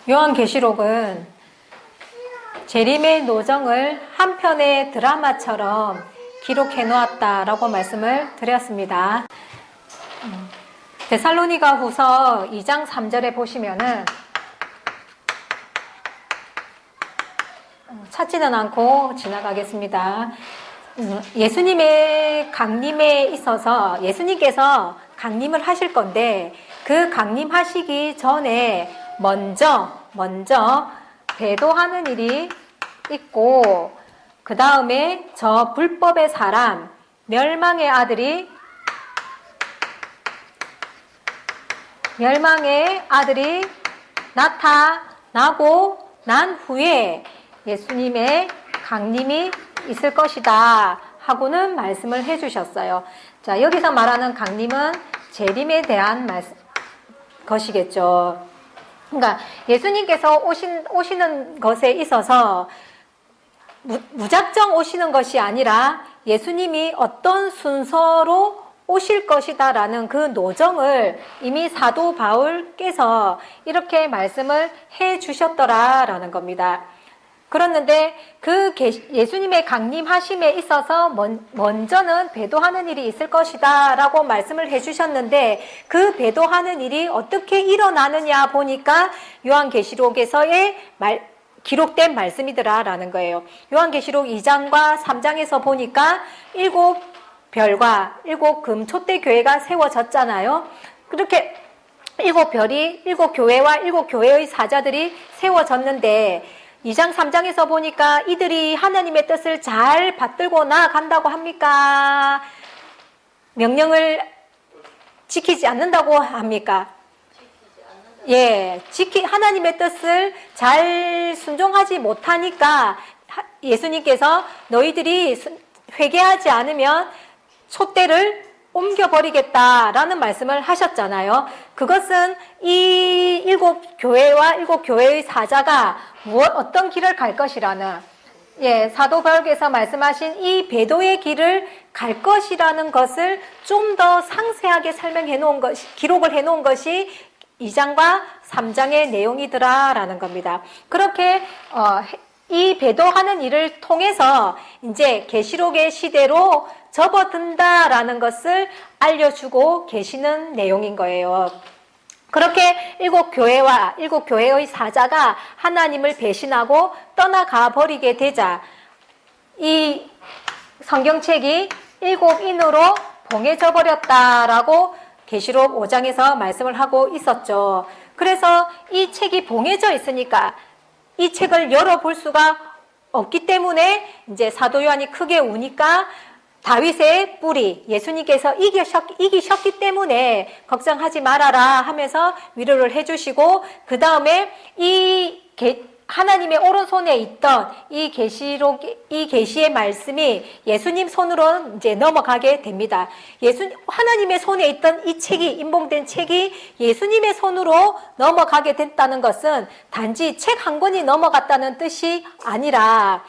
요한계시록은 재림의 노정을 한 편의 드라마처럼 기록해 놓았다라고 말씀을 드렸습니다. 데살로니가 후서 2장 3절에 보시면은 찾지는 않고 지나가겠습니다. 예수님의 강림에 있어서 예수님께서 강림을 하실 건데 그 강림하시기 전에 먼저 배도하는 일이 있고 그 다음에 저 불법의 사람 멸망의 아들이 나타나고 난 후에 예수님의 강림이 있을 것이다 하고는 말씀을 해주셨어요. 자, 여기서 말하는 강림은 재림에 대한 것이겠죠. 그러니까 예수님께서 오시는 것에 있어서 무작정 오시는 것이 아니라 예수님이 어떤 순서로 오실 것이다라는 그 노정을 이미 사도 바울께서 이렇게 말씀을 해 주셨더라라는 겁니다. 그렇는데 그 예수님의 강림하심에 있어서 먼저는 배도하는 일이 있을 것이다 라고 말씀을 해주셨는데 그 배도하는 일이 어떻게 일어나느냐 보니까 요한계시록에서의 기록된 말씀이더라 라는 거예요. 요한계시록 2장과 3장에서 보니까 7별과 7금 촛대 교회가 세워졌잖아요. 그렇게 7별이 7교회와 7교회의 사자들이 세워졌는데 2장 3장에서 보니까 이들이 하나님의 뜻을 잘 받들고 나아간다고 합니까? 명령을 지키지 않는다고 합니까? 예, 하나님의 뜻을 잘 순종하지 못하니까 예수님께서 너희들이 회개하지 않으면 촛대를 옮겨버리겠다라는 말씀을 하셨잖아요. 그것은 이 7교회와 7교회의 사자가 어떤 길을 갈 것이라는, 예, 사도 바울께서 말씀하신 이 배도의 길을 갈 것이라는 것을 좀 더 상세하게 기록을 해 놓은 것이 2장과 3장의 내용이더라라는 겁니다. 그렇게, 이 배도하는 일을 통해서 이제 계시록의 시대로 접어든다라는 것을 알려주고 계시는 내용인 거예요. 그렇게 7교회와 7교회의 사자가 하나님을 배신하고 떠나가 버리게 되자 이 성경책이 7인으로 봉해져 버렸다라고 계시록 5장에서 말씀을 하고 있었죠. 그래서 이 책이 봉해져 있으니까 이 책을 열어볼 수가 없기 때문에 이제 사도 요한이 크게 우니까 다윗의 뿌리, 예수님께서 이기셨기 때문에 걱정하지 말아라 하면서 위로를 해주시고, 그 다음에 하나님의 오른손에 있던 이 계시의 말씀이 예수님 손으로 이제 넘어가게 됩니다. 하나님의 손에 있던 이 책이, 인봉된 책이 예수님의 손으로 넘어가게 됐다는 것은 단지 책 한 권이 넘어갔다는 뜻이 아니라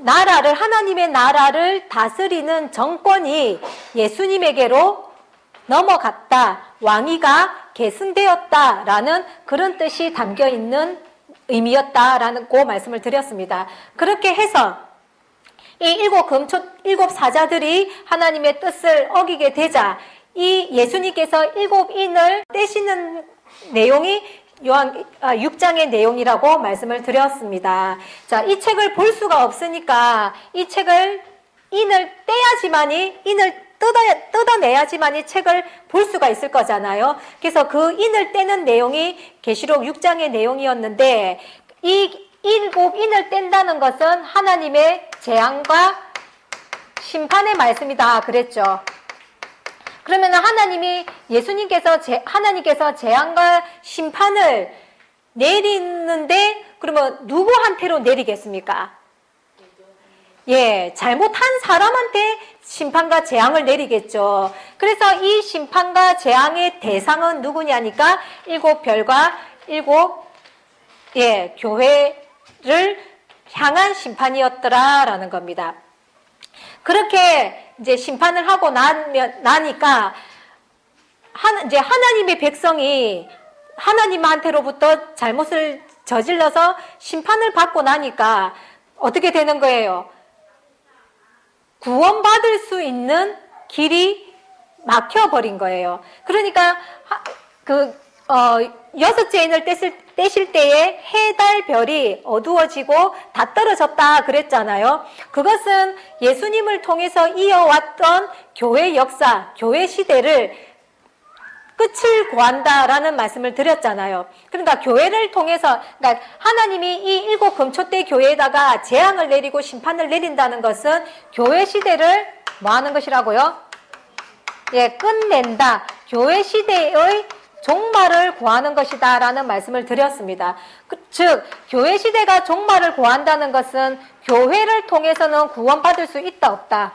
하나님의 나라를 다스리는 정권이 예수님에게로 넘어갔다, 왕위가 계승되었다라는 그런 뜻이 담겨 있는 의미였다라고 말씀을 드렸습니다. 그렇게 해서 이 7 사자들이 하나님의 뜻을 어기게 되자 이 예수님께서 7인을 떼시는 내용이 6장의 내용이라고 말씀을 드렸습니다. 자, 이 책을 볼 수가 없으니까 이 책을 인을 뜯어내야지만이 책을 볼 수가 있을 거잖아요. 그래서 그 인을 떼는 내용이 계시록 6장의 내용이었는데 이 7인을 뗀다는 것은 하나님의 재앙과 심판의 말씀이다 그랬죠. 그러면 하나님께서 재앙과 심판을 내리는데 그러면 누구한테로 내리겠습니까? 예, 잘못한 사람한테 심판과 재앙을 내리겠죠. 그래서 이 심판과 재앙의 대상은 누구냐니까 7별과 7교회를 향한 심판이었더라라는 겁니다. 그렇게 이제 심판을 하고 나니까 이제 하나님의 백성이 하나님한테로부터 잘못을 저질러서 심판을 받고 나니까 어떻게 되는 거예요? 구원받을 수 있는 길이 막혀버린 거예요. 그러니까 여섯째 인을 떼실 때에 해, 달, 별이 어두워지고 다 떨어졌다 그랬잖아요. 그것은 예수님을 통해서 이어왔던 교회 역사, 교회 시대를 끝을 고한다라는 말씀을 드렸잖아요. 그러니까 교회를 통해서, 그러니까 하나님이 이 일곱 금초대 교회에다가 재앙을 내리고 심판을 내린다는 것은 교회 시대를 뭐 하는 것이라고요? 예, 끝낸다. 교회 시대의 종말을 고하는 것이다 라는 말씀을 드렸습니다. 즉 교회 시대가 종말을 고한다는 것은 교회를 통해서는 구원받을 수 있다 없다?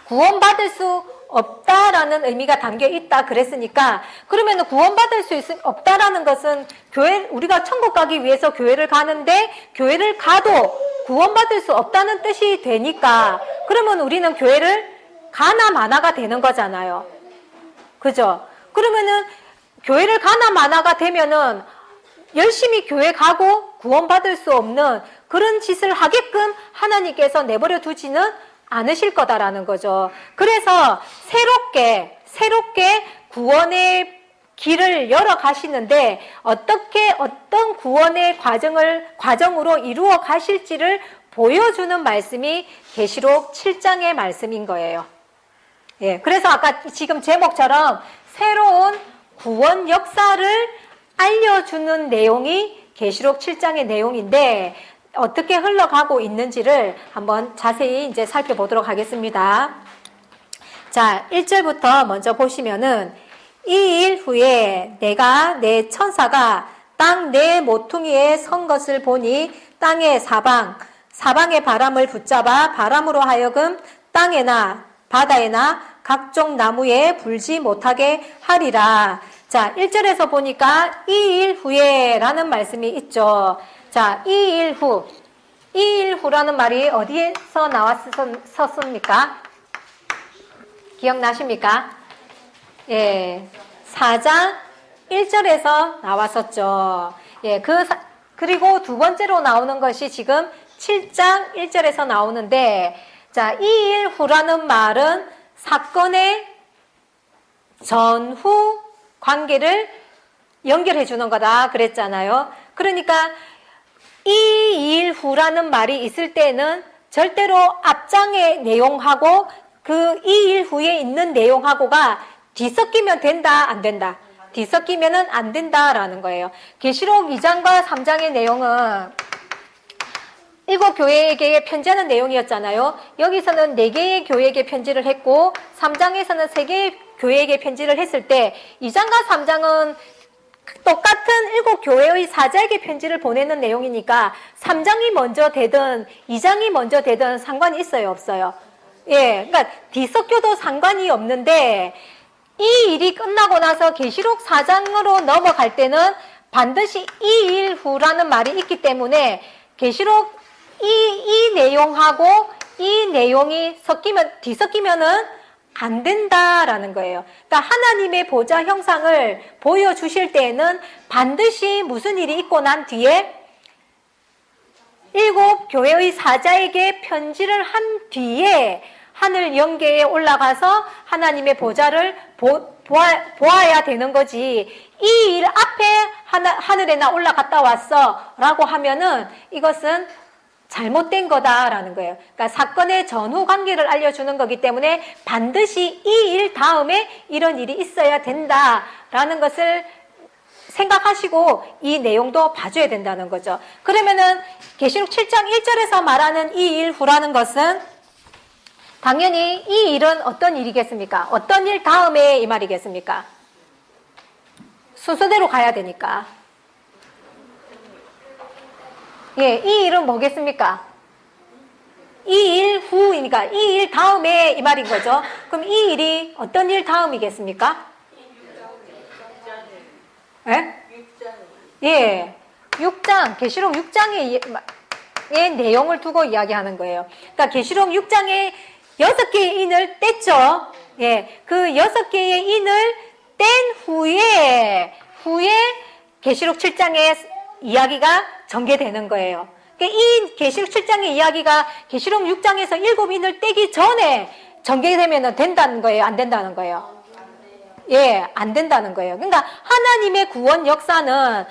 구원받을 수 없다라는 의미가 담겨 있다 그랬으니까, 그러면 구원받을 수 없다라는 것은 우리가 천국 가기 위해서 교회를 가는데 교회를 가도 구원받을 수 없다는 뜻이 되니까, 그러면 우리는 교회를 가나 마나가 되는 거잖아요. 그죠? 그러면은 교회를 가나 마나가 되면은 열심히 교회 가고 구원받을 수 없는 그런 짓을 하게끔 하나님께서 내버려 두지는 않으실 거다라는 거죠. 그래서 새롭게 구원의 길을 열어 가시는데 어떤 구원의 과정으로 이루어 가실지를 보여주는 말씀이 계시록 7장의 말씀인 거예요. 예, 그래서 아까 지금 제목처럼 새로운 구원 역사를 알려주는 내용이 계시록 7장의 내용인데, 어떻게 흘러가고 있는지를 한번 자세히 이제 살펴보도록 하겠습니다. 자, 1절부터 먼저 보시면은, 이 일 후에 내가 내 천사가 땅 내 모퉁이에 선 것을 보니 땅의 사방의 바람을 붙잡아 바람으로 하여금 땅에나 바다에나 각종 나무에 불지 못하게 하리라. 자, 1절에서 보니까 이 일 후에 라는 말씀이 있죠. 자, 이 일 후라는 말이 어디에서 나왔었습니까? 기억나십니까? 예, 4장 1절에서 나왔었죠. 예, 그리고 두 번째로 나오는 것이 지금 7장 1절에서 나오는데, 자, 이 일 후라는 말은 사건의 전후 관계를 연결해 주는 거다 그랬잖아요. 그러니까 이 일 후라는 말이 있을 때는 절대로 앞장의 내용하고 그 이 일 후에 있는 내용하고가 뒤섞이면 된다 안 된다? 뒤섞이면은 안 된다라는 거예요. 계시록 2장과 3장의 내용은 일곱 교회에게 편지하는 내용이었잖아요. 여기서는 4개의 교회에게 편지를 했고 3장에서는 3개의 교회에게 편지를 했을 때 2장과 3장은 똑같은 일곱 교회의 사자에게 편지를 보내는 내용이니까 3장이 먼저 되든 2장이 먼저 되든 상관이 있어요, 없어요? 예, 그러니까 뒤섞여도 상관이 없는데, 이 일이 끝나고 나서 계시록 4장으로 넘어갈 때는 반드시 이 일 후라는 말이 있기 때문에 계시록 이 내용하고 이 내용이 뒤섞이면은 안 된다라는 거예요. 그러니까 하나님의 보좌 형상을 보여주실 때에는 반드시 무슨 일이 있고 난 뒤에 일곱 교회의 사자에게 편지를 한 뒤에 하늘 영계에 올라가서 하나님의 보좌를 보아야 되는 거지, 이 일 앞에 하늘에 나 올라갔다 왔어 라고 하면은 이것은 잘못된 거다라는 거예요. 그러니까 사건의 전후 관계를 알려주는 거기 때문에 반드시 이 일 다음에 이런 일이 있어야 된다라는 것을 생각하시고 이 내용도 봐줘야 된다는 거죠. 그러면은 계시록 7장 1절에서 말하는 이 일 후라는 것은 당연히 이 일은 어떤 일이겠습니까? 어떤 일 다음에 이 말이겠습니까? 순서대로 가야 되니까. 예, 이 일은 뭐겠습니까? 이 일 후이니까 이 일 다음에 이 말인 거죠. 그럼 이 일이 어떤 일 다음이겠습니까? 예? 예, 6장, 계시록 6장의 내용을 두고 이야기하는 거예요. 그러니까 계시록 6장에 6개의 인을 뗐죠. 예, 그 6개의 인을 뗀 후에 계시록 7장의 이야기가 전개되는 거예요. 그러니까 이 계시록 7장의 이야기가 계시록 6장에서 7인을 떼기 전에 전개되면 된다는 거예요? 안 된다는 거예요? 예, 안 된다는 거예요. 그러니까 하나님의 구원 역사는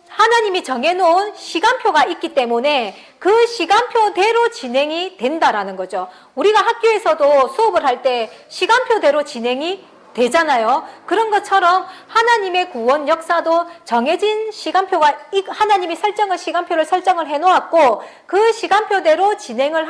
하나님이 정해놓은 시간표가 있기 때문에 그 시간표대로 진행이 된다라는 거죠. 우리가 학교에서도 수업을 할 때 시간표대로 진행이 되잖아요. 그런 것처럼 하나님의 구원 역사도 정해진 시간표가, 하나님이 시간표를 설정을 해놓았고 그 시간표대로 진행을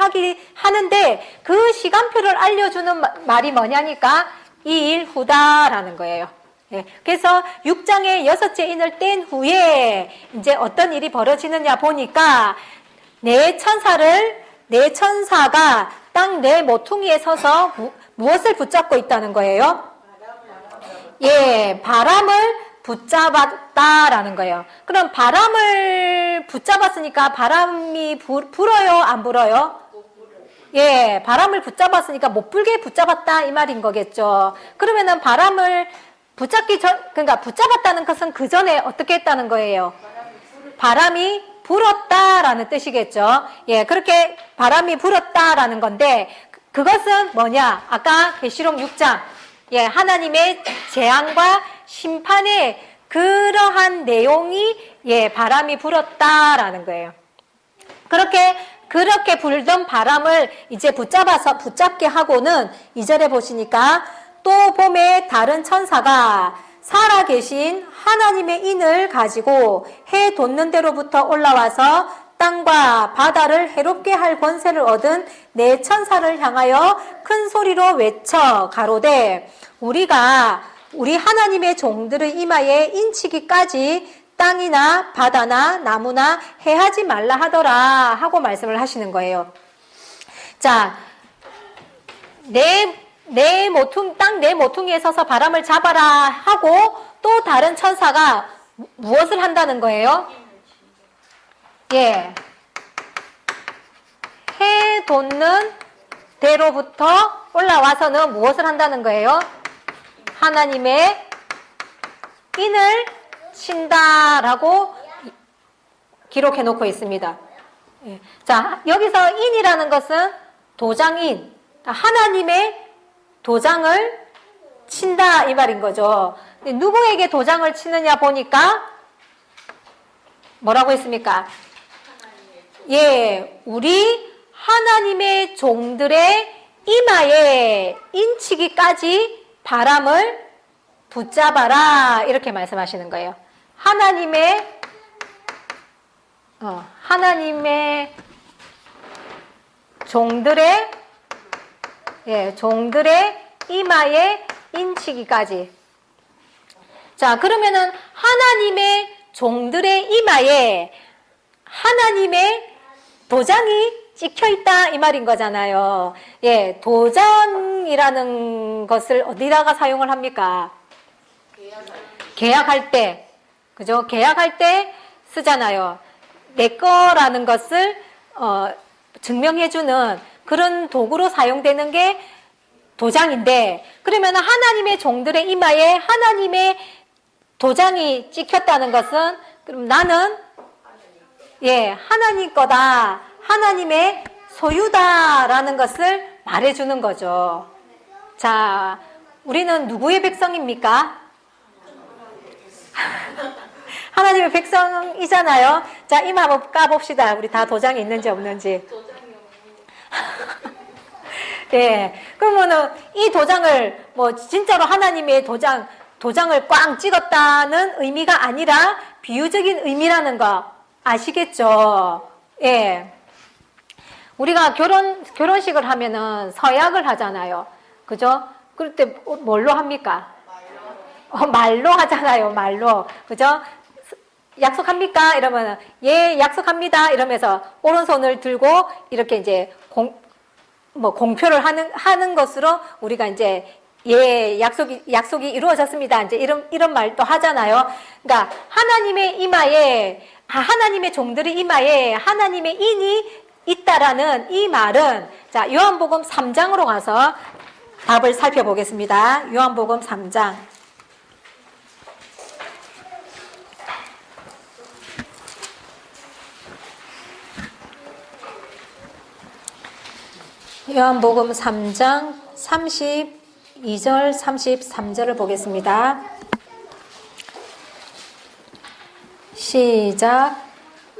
하는데 그 시간표를 알려주는 말이 뭐냐니까 2일 후다라는 거예요. 예, 그래서 6장의 6째 인을 뗀 후에 이제 어떤 일이 벌어지느냐 보니까 네 천사가 땅 네 모퉁이에 서서 무엇을 붙잡고 있다는 거예요? 예, 바람을 붙잡았다라는 거예요. 그럼 바람을 붙잡았으니까 바람이 불어요? 안 불어요? 예, 바람을 붙잡았으니까 못 불게 붙잡았다 이 말인 거겠죠. 그러면은 바람을 그러니까 붙잡았다는 것은 그 전에 어떻게 했다는 거예요? 바람이 불었다라는 뜻이겠죠. 예, 그렇게 바람이 불었다라는 건데 그것은 뭐냐? 아까 계시록 6장, 예, 하나님의 재앙과 심판의 그러한 내용이 예, 바람이 불었다라는 거예요. 그렇게 불던 바람을 이제 붙잡게 하고는 2절에 보시니까 또 봄에 다른 천사가 살아계신 하나님의 인을 가지고 해 돋는 데로부터 올라와서 땅과 바다를 해롭게 할 권세를 얻은 네 천사를 향하여 큰 소리로 외쳐 가로되 우리 하나님의 종들의 이마에 인치기까지 땅이나 바다나 나무나 해하지 말라 하더라 하고 말씀을 하시는 거예요. 자, 땅 네 모퉁이에 서서 바람을 잡아라 하고 또 다른 천사가 무엇을 한다는 거예요? 예. 해 돋는 데로부터 올라와서는 무엇을 한다는 거예요? 하나님의 인을 친다라고 기록해 놓고 있습니다. 예. 자, 여기서 인이라는 것은 도장인, 하나님의 도장을 친다 이 말인 거죠. 누구에게 도장을 치느냐 보니까 뭐라고 했습니까? 예, 우리 하나님의 종들의 이마에 인치기까지 바람을 붙잡아라 이렇게 말씀하시는 거예요. 하나님의 종들의 이마에 인치기까지. 자, 그러면은 하나님의 종들의 이마에 하나님의 도장이 찍혀 있다 이 말인 거잖아요. 예, 도장이라는 것을 어디다가 사용을 합니까? 계약할 때, 그죠? 계약할 때 쓰잖아요. 내 거라는 것을 증명해주는 그런 도구로 사용되는 게 도장인데, 그러면 하나님의 종들의 이마에 하나님의 도장이 찍혔다는 것은 그럼 나는 하나님 거다, 하나님의 소유다라는 것을 말해주는 거죠. 자, 우리는 누구의 백성입니까? 하나님의 백성이잖아요. 자, 이마 한번 까봅시다. 우리 다 도장이 있는지 없는지. 예. 그러면은 이 도장을 진짜로 하나님의 도장을 꽝 찍었다는 의미가 아니라 비유적인 의미라는 거 아시겠죠? 예. 우리가 결혼식을 하면은 서약을 하잖아요. 그죠? 그럴 때 뭘로 합니까? 말로 하잖아요. 말로. 그죠? 약속합니까? 이러면 예, 약속합니다. 이러면서 오른손을 들고 이렇게 이제 공표를 하는 것으로 우리가 이제 예, 약속이 이루어졌습니다. 이제 이런 말도 하잖아요. 그러니까 하나님의 이마에 하나님의 종들의 이마에 하나님의 인이 있다라는 이 말은, 자, 요한복음 3장으로 가서 답을 살펴보겠습니다. 요한복음 3장. 요한복음 3장 32절 33절을 보겠습니다. 시작.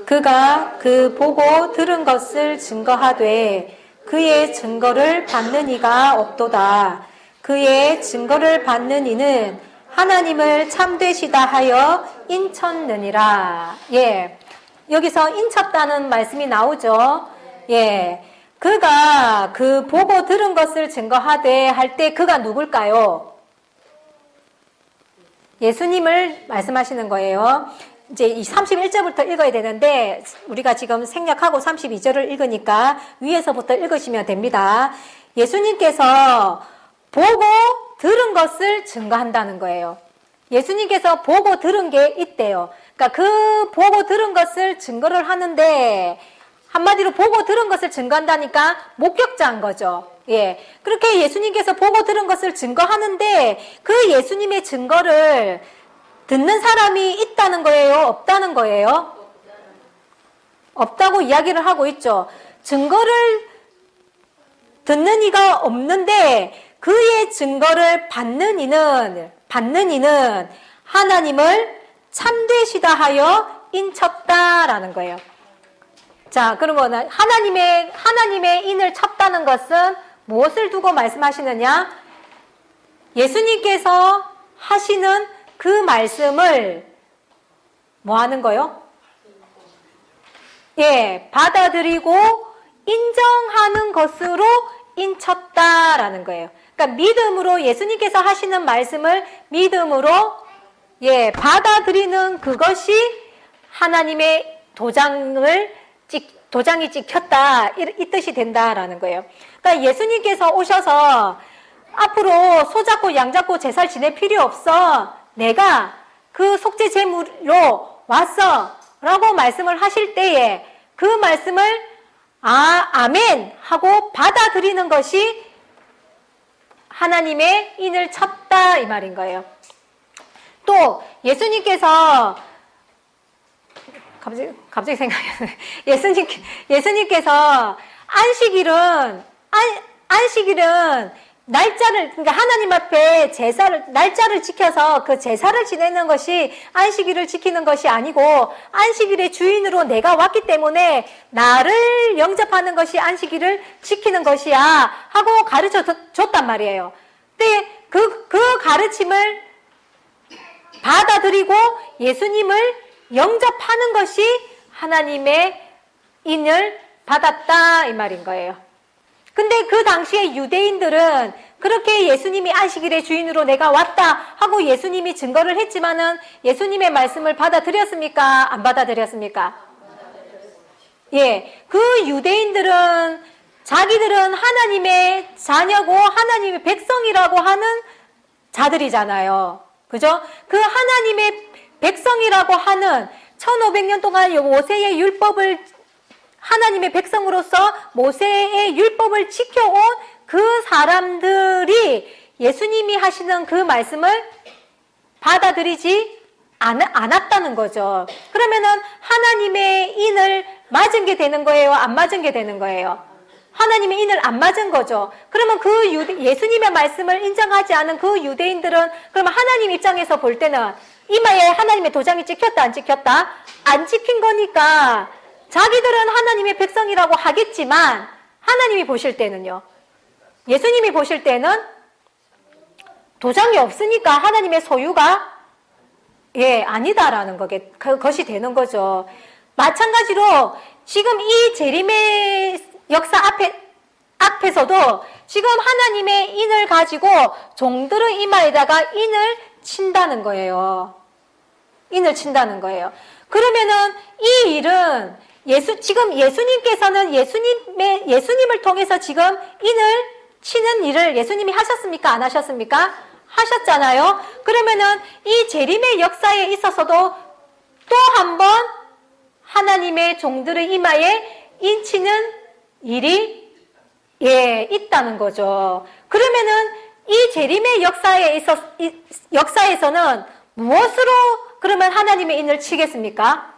그가 그 보고 들은 것을 증거하되 그의 증거를 받는 이가 없도다. 그의 증거를 받는 이는 하나님을 참되시다 하여 인쳤느니라. 예. 여기서 인쳤다는 말씀이 나오죠. 예. 그가 그 보고 들은 것을 증거하되 할 때 그가 누굴까요? 예수님을 말씀하시는 거예요. 이제 이 31절부터 읽어야 되는데 우리가 지금 생략하고 32절을 읽으니까 위에서부터 읽으시면 됩니다. 예수님께서 보고 들은 것을 증거한다는 거예요. 예수님께서 보고 들은 게 있대요. 그러니까 그 보고 들은 것을 증거를 하는데 한마디로 보고 들은 것을 증거한다니까 목격자인 거죠. 예. 그렇게 예수님께서 보고 들은 것을 증거하는데 그 예수님의 증거를 듣는 사람이 있다는 거예요? 없다는 거예요? 없다고 이야기를 하고 있죠. 증거를 듣는 이가 없는데 그의 증거를 받는 이는 하나님을 참되시다 하여 인쳤다라는 거예요. 자, 그러면 하나님의 인을 쳤다는 것은 무엇을 두고 말씀하시느냐? 예수님께서 하시는 그 말씀을 뭐 하는 거요? 예, 받아들이고 인정하는 것으로 인쳤다라는 거예요. 그러니까 믿음으로 예수님께서 하시는 말씀을 믿음으로 예, 받아들이는 그것이 하나님의 도장이 찍혔다 이 뜻이 된다라는 거예요. 그러니까 예수님께서 오셔서 앞으로 소잡고 양잡고 제사를 지낼 필요 없어. 내가 그 속죄 제물로 왔어 라고 말씀을 하실 때에 그 말씀을 아멘 하고 받아들이는 것이 하나님의 인을 쳤다 이 말인 거예요. 또 예수님께서 갑자기 생각이 나네. 예수님께서 안식일은 날짜를, 그러니까 하나님 앞에 날짜를 지켜서 그 제사를 지내는 것이 안식일을 지키는 것이 아니고 안식일의 주인으로 내가 왔기 때문에 나를 영접하는 것이 안식일을 지키는 것이야 하고 가르쳐 줬단 말이에요. 근데 그 가르침을 받아들이고 예수님을 영접하는 것이 하나님의 인을 받았다 이 말인 거예요. 근데 그 당시에 유대인들은 그렇게 예수님이 안식일의 주인으로 내가 왔다 하고 예수님이 증거를 했지만은 예수님의 말씀을 받아들였습니까? 안 받아들였습니까? 예, 그 유대인들은 자기들은 하나님의 자녀고 하나님의 백성이라고 하는 자들이잖아요. 그죠? 그 하나님의 백성이라고 하는 1500년 동안 모세의 율법을 하나님의 백성으로서 모세의 율법을 지켜온 그 사람들이 예수님이 하시는 그 말씀을 받아들이지 않았다는 거죠. 그러면은 하나님의 인을 맞은 게 되는 거예요? 안 맞은 게 되는 거예요? 하나님의 인을 안 맞은 거죠. 그러면 예수님의 말씀을 인정하지 않은 그 유대인들은 그러면 하나님 입장에서 볼 때는 이마에 하나님의 도장이 찍혔다 안 찍혔다? 안 찍힌 거니까 자기들은 하나님의 백성이라고 하겠지만 하나님이 보실 때는요. 예수님이 보실 때는 도장이 없으니까 하나님의 소유가 아니다라는 것이 되는 거죠. 마찬가지로 지금 이 재림의 역사 앞에서도 지금 하나님의 인을 가지고 종들의 이마에다가 인을 친다는 거예요. 인을 친다는 거예요. 그러면은 이 일은 지금 예수님께서는 예수님을 통해서 지금 인을 치는 일을 예수님이 하셨습니까? 안 하셨습니까? 하셨잖아요. 그러면은 이 재림의 역사에 있어서도 또 한 번 하나님의 종들의 이마에 인치는 일이 있다는 거죠. 그러면은 이 재림의 역사에서는 무엇으로 그러면 하나님의 인을 치겠습니까?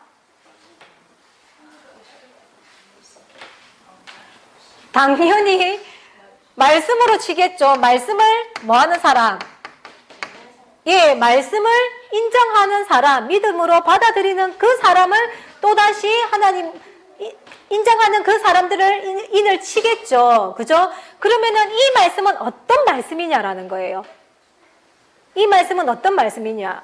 당연히 말씀으로 치겠죠. 말씀을 뭐 하는 사람? 예, 말씀을 인정하는 사람, 믿음으로 받아들이는 그 사람을 또다시 하나님, 인정하는 그 사람들을 인을 치겠죠. 그죠? 그러면은 이 말씀은 어떤 말씀이냐라는 거예요. 이 말씀은 어떤 말씀이냐.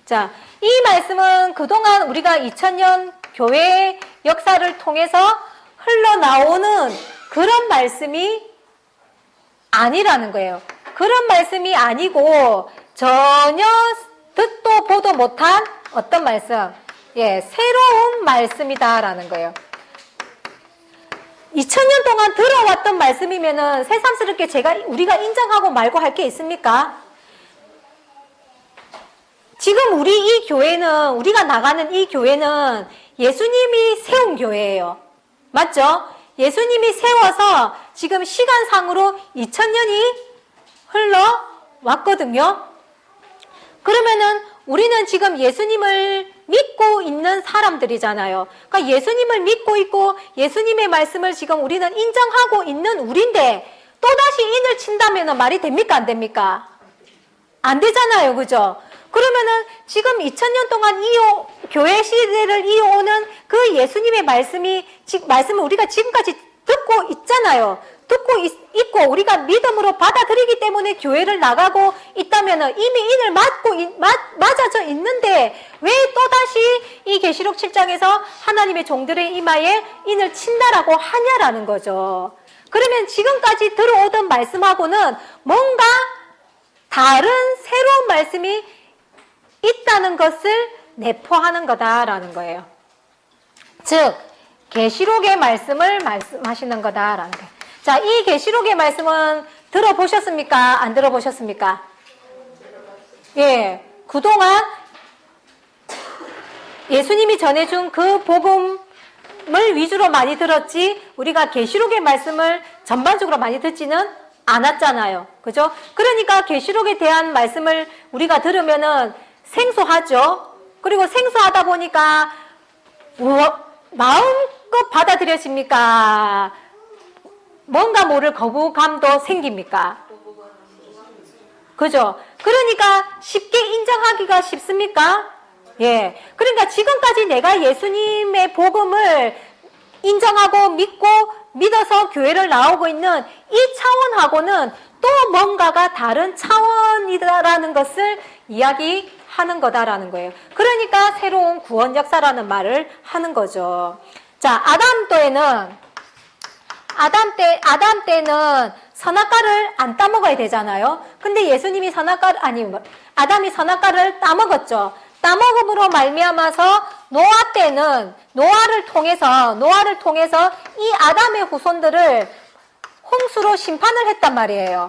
자, 이 말씀은 그동안 우리가 2000년 교회 역사를 통해서 흘러나오는 그런 말씀이 아니라는 거예요. 그런 말씀이 아니고 전혀 듣도 보도 못한 어떤 말씀? 예, 새로운 말씀이다라는 거예요. 2000년 동안 들어왔던 말씀이면은 새삼스럽게 우리가 인정하고 말고 할 게 있습니까? 지금 우리가 나가는 이 교회는 예수님이 세운 교회예요. 맞죠? 예수님이 세워서 지금 시간상으로 2000년이 흘러왔거든요. 그러면은 우리는 지금 예수님을 믿고 있는 사람들이잖아요. 그러니까 예수님을 믿고 있고 예수님의 말씀을 지금 우리는 인정하고 있는 우리인데 또다시 인을 친다면 말이 됩니까? 안 됩니까? 안 되잖아요. 그죠? 그러면은 지금 2000년 동안 교회 시대를 이어오는 그 예수님의 말씀을 우리가 지금까지 듣고 있잖아요. 듣고 있고 우리가 믿음으로 받아들이기 때문에 교회를 나가고 있다면 이미 인을 맞아져 있는데 왜 또다시 이 계시록 7장에서 하나님의 종들의 이마에 인을 친다라고 하냐라는 거죠. 그러면 지금까지 들어오던 말씀하고는 뭔가 다른 새로운 말씀이 있다는 것을 내포하는 거다라는 거예요. 즉 계시록의 말씀을 말씀하시는 거다라는 거예요. 자, 이 계시록의 말씀은 들어보셨습니까? 안 들어보셨습니까? 예, 그동안 예수님이 전해준 그 복음을 위주로 많이 들었지 우리가 계시록의 말씀을 전반적으로 많이 듣지는 않았잖아요. 그죠? 그러니까 계시록에 대한 말씀을 우리가 들으면은 생소하죠. 그리고 생소하다 보니까 마음껏 받아들여집니까? 뭔가 모를 거부감도 생깁니까? 그죠? 그러니까 쉽게 인정하기가 쉽습니까? 예. 그러니까 지금까지 내가 예수님의 복음을 인정하고 믿어서 교회를 나오고 있는 이 차원하고는 또 뭔가가 다른 차원이다라는 것을 이야기하는 거다라는 거예요. 그러니까 새로운 구원 역사라는 말을 하는 거죠. 자, 아담 때는 선악과를 안 따먹어야 되잖아요. 근데 예수님이 아담이 선악과를 따먹었죠. 따먹음으로 말미암아서 노아를 통해서 이 아담의 후손들을 홍수로 심판을 했단 말이에요.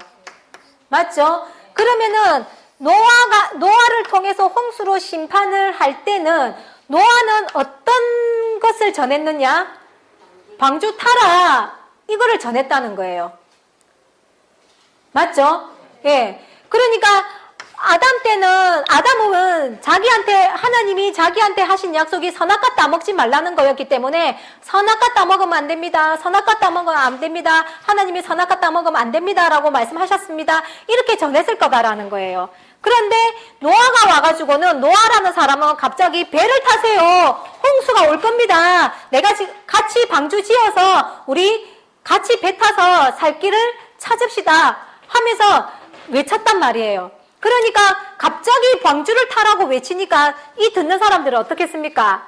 맞죠? 그러면은 노아를 통해서 홍수로 심판을 할 때는 노아는 어떤 것을 전했느냐? 방주 타라. 이거를 전했다는 거예요. 맞죠? 예. 그러니까 아담은 하나님이 자기한테 하신 약속이 선악과 따먹지 말라는 거였기 때문에 선악과 따먹으면 안 됩니다. 선악과 따먹으면 안 됩니다. 하나님이 선악과 따먹으면 안 됩니다라고 말씀하셨습니다. 이렇게 전했을 거다라는 거예요. 그런데 노아가 와가지고는 노아라는 사람은 갑자기 배를 타세요. 홍수가 올 겁니다. 내가 지금 같이 방주 지어서 우리 같이 배 타서 살 길을 찾읍시다 하면서 외쳤단 말이에요. 그러니까 갑자기 방주를 타라고 외치니까 이 듣는 사람들은 어떻겠습니까?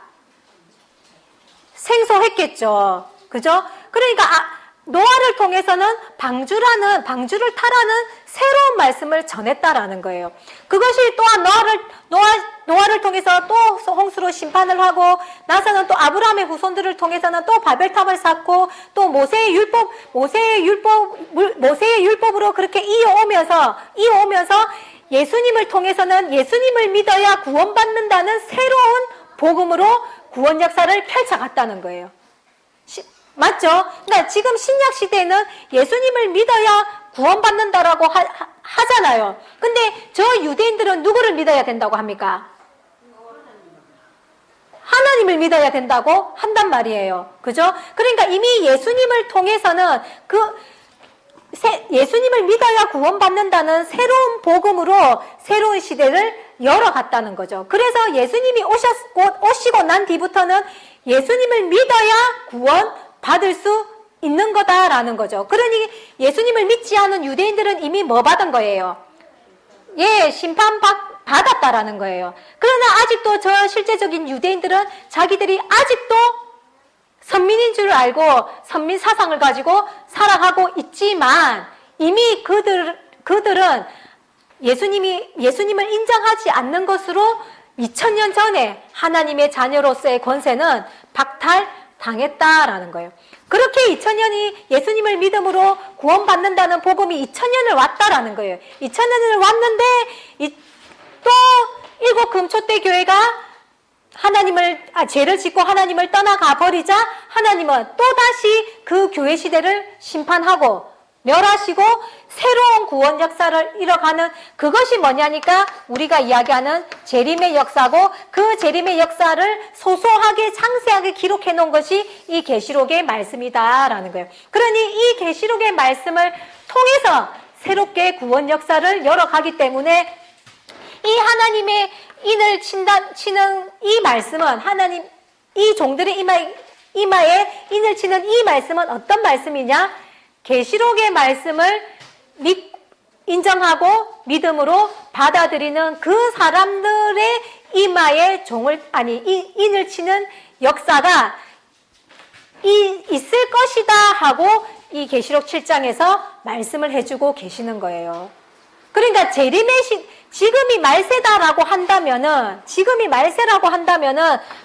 생소했겠죠. 그죠? 그러니까 노아를 통해서는 방주를 타라는 새로운 말씀을 전했다라는 거예요. 그것이 또한 노아를 통해서 또 홍수로 심판을 하고 나서는 또 아브라함의 후손들을 통해서는 또 바벨탑을 쌓고 또 모세의 율법으로 그렇게 이어오면서 예수님을 통해서는 예수님을 믿어야 구원받는다는 새로운 복음으로 구원 역사를 펼쳐갔다는 거예요. 맞죠? 그러니까 지금 신약 시대에는 예수님을 믿어야 구원받는다라고 하잖아요. 근데 저 유대인들은 누구를 믿어야 된다고 합니까? 하나님을 믿어야 된다고 한단 말이에요. 그죠? 그러니까 이미 예수님을 통해서는 그 예수님을 믿어야 구원받는다는 새로운 복음으로 새로운 시대를 열어갔다는 거죠. 그래서 예수님이 오시고 난 뒤부터는 예수님을 믿어야 구원받을 수 있는 거다라는 거죠. 그러니 예수님을 믿지 않은 유대인들은 이미 뭐 받은 거예요? 예, 심판받았다라는 거예요. 그러나 아직도 저 실제적인 유대인들은 자기들이 아직도 선민인 줄 알고 선민 사상을 가지고 살아가고 있지만 이미 그들은 예수님을 인정하지 않는 것으로 2000년 전에 하나님의 자녀로서의 권세는 박탈당했다라는 거예요. 그렇게 2000년이 예수님을 믿음으로 구원받는다는 복음이 2000년을 왔다라는 거예요. 2000년을 왔는데 또 일곱 금초대 교회가 죄를 짓고 하나님을 떠나가 버리자 하나님은 또다시 그 교회 시대를 심판하고 멸하시고 새로운 구원 역사를 이뤄가는 그것이 뭐냐니까 우리가 이야기하는 재림의 역사고 그 재림의 역사를 소소하게 상세하게 기록해 놓은 것이 이 계시록의 말씀이다라는 거예요. 그러니 이 계시록의 말씀을 통해서 새롭게 구원 역사를 열어가기 때문에 이 하나님의 인을 치는 이 말씀은 이 종들의 이마에 인을 치는 이 말씀은 어떤 말씀이냐? 계시록의 말씀을 인정하고 믿음으로 받아들이는 그 사람들의 이마에 인을 치는 역사가 있을 것이다 하고 이 계시록 7장에서 말씀을 해주고 계시는 거예요. 그러니까 지금이 말세라고 한다면은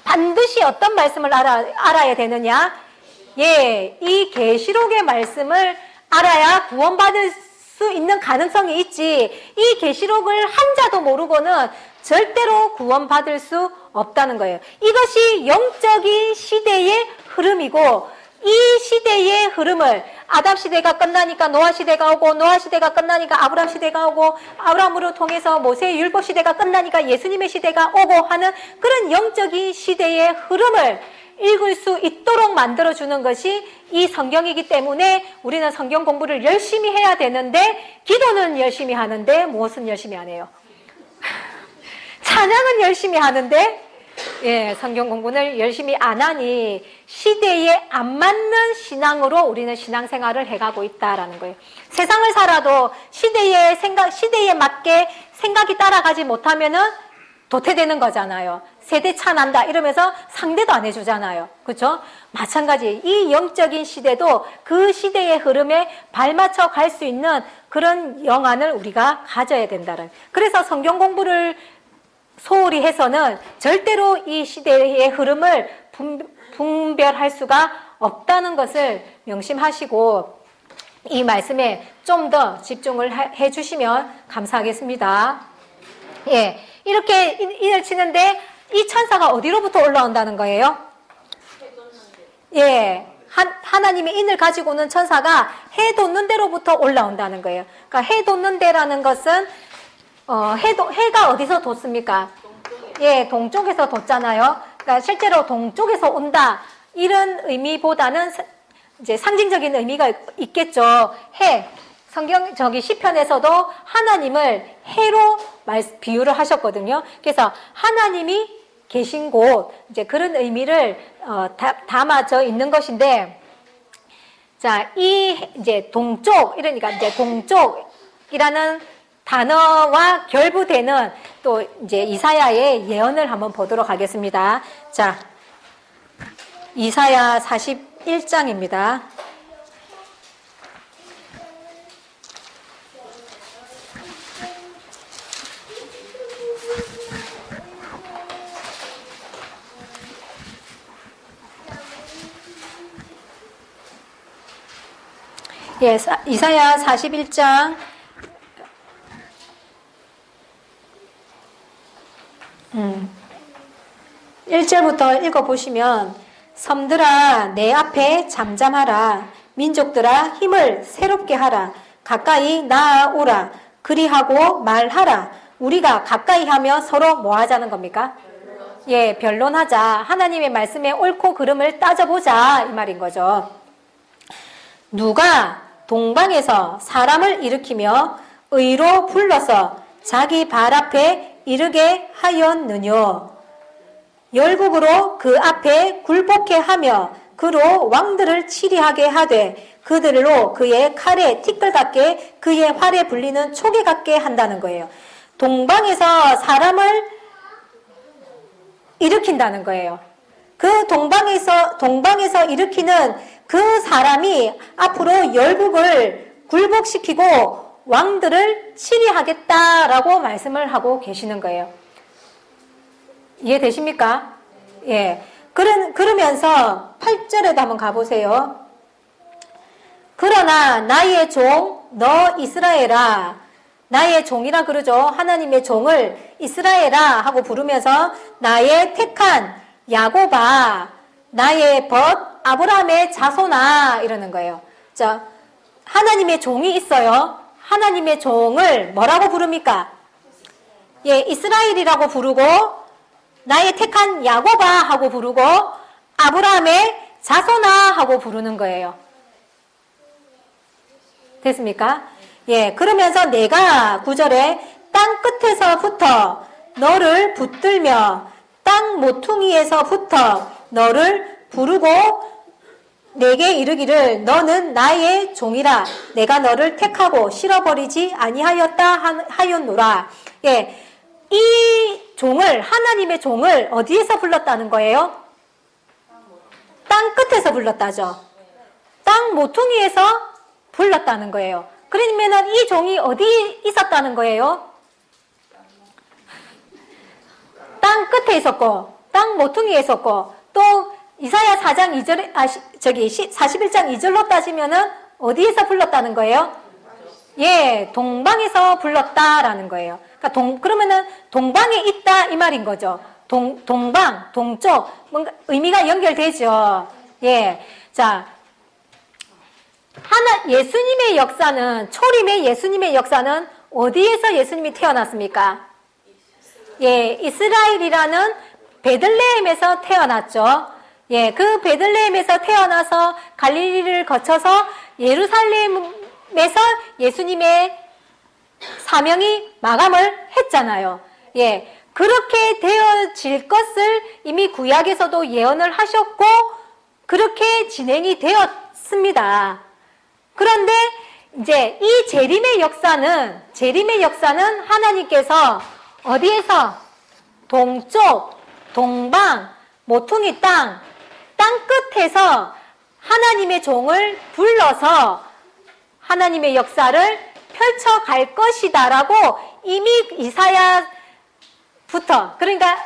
반드시 어떤 말씀을 알아야 되느냐? 예, 이 계시록의 말씀을 알아야 구원받을 수 있는 가능성이 있지. 이 계시록을 한자도 모르고는 절대로 구원받을 수 없다는 거예요. 이것이 영적인 시대의 흐름이고 이 시대의 흐름을 아담 시대가 끝나니까 노아 시대가 오고 노아 시대가 끝나니까 아브라함 시대가 오고 아브라함으로 통해서 모세의 율법 시대가 끝나니까 예수님의 시대가 오고 하는 그런 영적인 시대의 흐름을 읽을 수 있도록 만들어주는 것이 이 성경이기 때문에 우리는 성경 공부를 열심히 해야 되는데 기도는 열심히 하는데 무엇은 열심히 안 해요? 찬양은 열심히 하는데 예, 성경 공부는 열심히 안 하니 시대에 안 맞는 신앙으로 우리는 신앙생활을 해가고 있다라는 거예요. 세상을 살아도 시대에 맞게 생각이 따라가지 못하면은 도태되는 거잖아요. 세대 차 난다 이러면서 상대도 안 해주잖아요. 그렇죠? 마찬가지 이 영적인 시대도 그 시대의 흐름에 발맞춰 갈 수 있는 그런 영안을 우리가 가져야 된다는. 그래서 성경 공부를 소홀히 해서는 절대로 이 시대의 흐름을 분별할 수가 없다는 것을 명심하시고 이 말씀에 좀 더 집중을 해주시면 감사하겠습니다. 예, 이렇게 인을 치는데 이 천사가 어디로부터 올라온다는 거예요? 예, 하나님의 인을 가지고 오는 천사가 해 돋는 데로부터 올라온다는 거예요. 그러니까 해 돋는 데라는 것은 해가 어디서 돋습니까? 예, 동쪽에서 돋잖아요. 그러니까 실제로 동쪽에서 온다 이런 의미보다는 이제 상징적인 의미가 있겠죠. 시편에서도 하나님을 해로 비유를 하셨거든요. 그래서 하나님이 계신 곳, 이제 그런 의미를 담아져 있는 것인데, 자, 이제 그러니까 이제 동쪽이라는 단어와 결부되는 또 이제 이사야의 예언을 한번 보도록 하겠습니다. 자, 이사야 41장입니다. 예, 이사야 41장 1절부터 읽어보시면 섬들아 내 앞에 잠잠하라 민족들아 힘을 새롭게 하라 가까이 나아오라 그리하고 말하라. 우리가 가까이 하며 서로 뭐 하자는 겁니까? 예, 변론하자. 하나님의 말씀에 옳고 그름을 따져보자 이 말인 거죠. 누가 동방에서 사람을 일으키며 의로 불러서 자기 발 앞에 이르게 하였느뇨. 열국으로 그 앞에 굴복해 하며 그로 왕들을 치리하게 하되 그들로 그의 칼에 티끌 같게 그의 활에 불리는 촉에 같게 한다는 거예요. 동방에서 사람을 일으킨다는 거예요. 그 동방에서 일으키는 그 사람이 앞으로 열국을 굴복시키고 왕들을 치리하겠다라고 말씀을 하고 계시는 거예요. 이해되십니까? 예. 그러면서 8절에도 한번 가보세요. 그러나 나의 종 너 이스라엘아, 나의 종이라 그러죠. 하나님의 종을 이스라엘아 하고 부르면서 나의 택한 야곱아, 나의 벗 아브라함의 자손아 이러는 거예요. 자, 하나님의 종이 있어요. 하나님의 종을 뭐라고 부릅니까? 예, 이스라엘이라고 부르고 나의 택한 야곱아 하고 부르고 아브라함의 자손아 하고 부르는 거예요. 됐습니까? 예, 그러면서 내가 9절에 땅 끝에서부터 너를 붙들며 땅 모퉁이에서부터 너를 부르고 내게 이르기를 너는 나의 종이라 내가 너를 택하고 실어버리지 아니하였다 하였노라. 예, 이 종을 하나님의 종을 어디에서 불렀다는 거예요? 땅 끝에서 불렀다죠. 땅 모퉁이에서 불렀다는 거예요. 그러면은 이 종이 어디 있었다는 거예요? 땅 끝에 있었고 땅 모퉁이에 있었고 또 이사야 4장 2절 41장 2절로 따지면은 어디에서 불렀다는 거예요? 예, 동방에서 불렀다라는 거예요. 그러니까 그러면은 동방에 있다 이 말인 거죠. 동방, 동쪽 뭔가 의미가 연결되죠. 예, 자. 예수님의 역사는, 초림의 예수님의 역사는 어디에서 예수님이 태어났습니까? 예, 이스라엘이라는 베들레헴에서 태어났죠. 예, 그 베들레헴에서 태어나서 갈릴리를 거쳐서 예루살렘에서 예수님의 사명이 마감을 했잖아요. 예, 그렇게 되어질 것을 이미 구약에서도 예언을 하셨고, 그렇게 진행이 되었습니다. 그런데 이제 이 재림의 역사는 하나님께서 어디에서? 동쪽, 동방, 모퉁이 땅 끝에서 하나님의 종을 불러서 하나님의 역사를 펼쳐갈 것이다라고 이미 이사야부터, 그러니까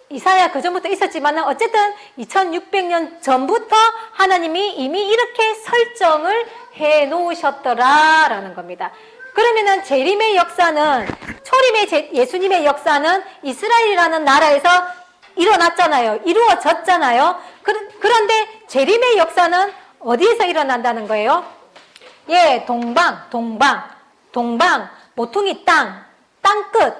이사야 그전부터 있었지만 어쨌든 2600년 전부터 하나님이 이미 이렇게 설정을 해 놓으셨더라라는 겁니다. 그러면은 재림의 역사는, 초림의 예수님의 역사는 이스라엘이라는 나라에서 일어났잖아요. 이루어졌잖아요. 그런데 재림의 역사는 어디에서 일어난다는 거예요? 예, 동방, 모퉁이 땅 끝.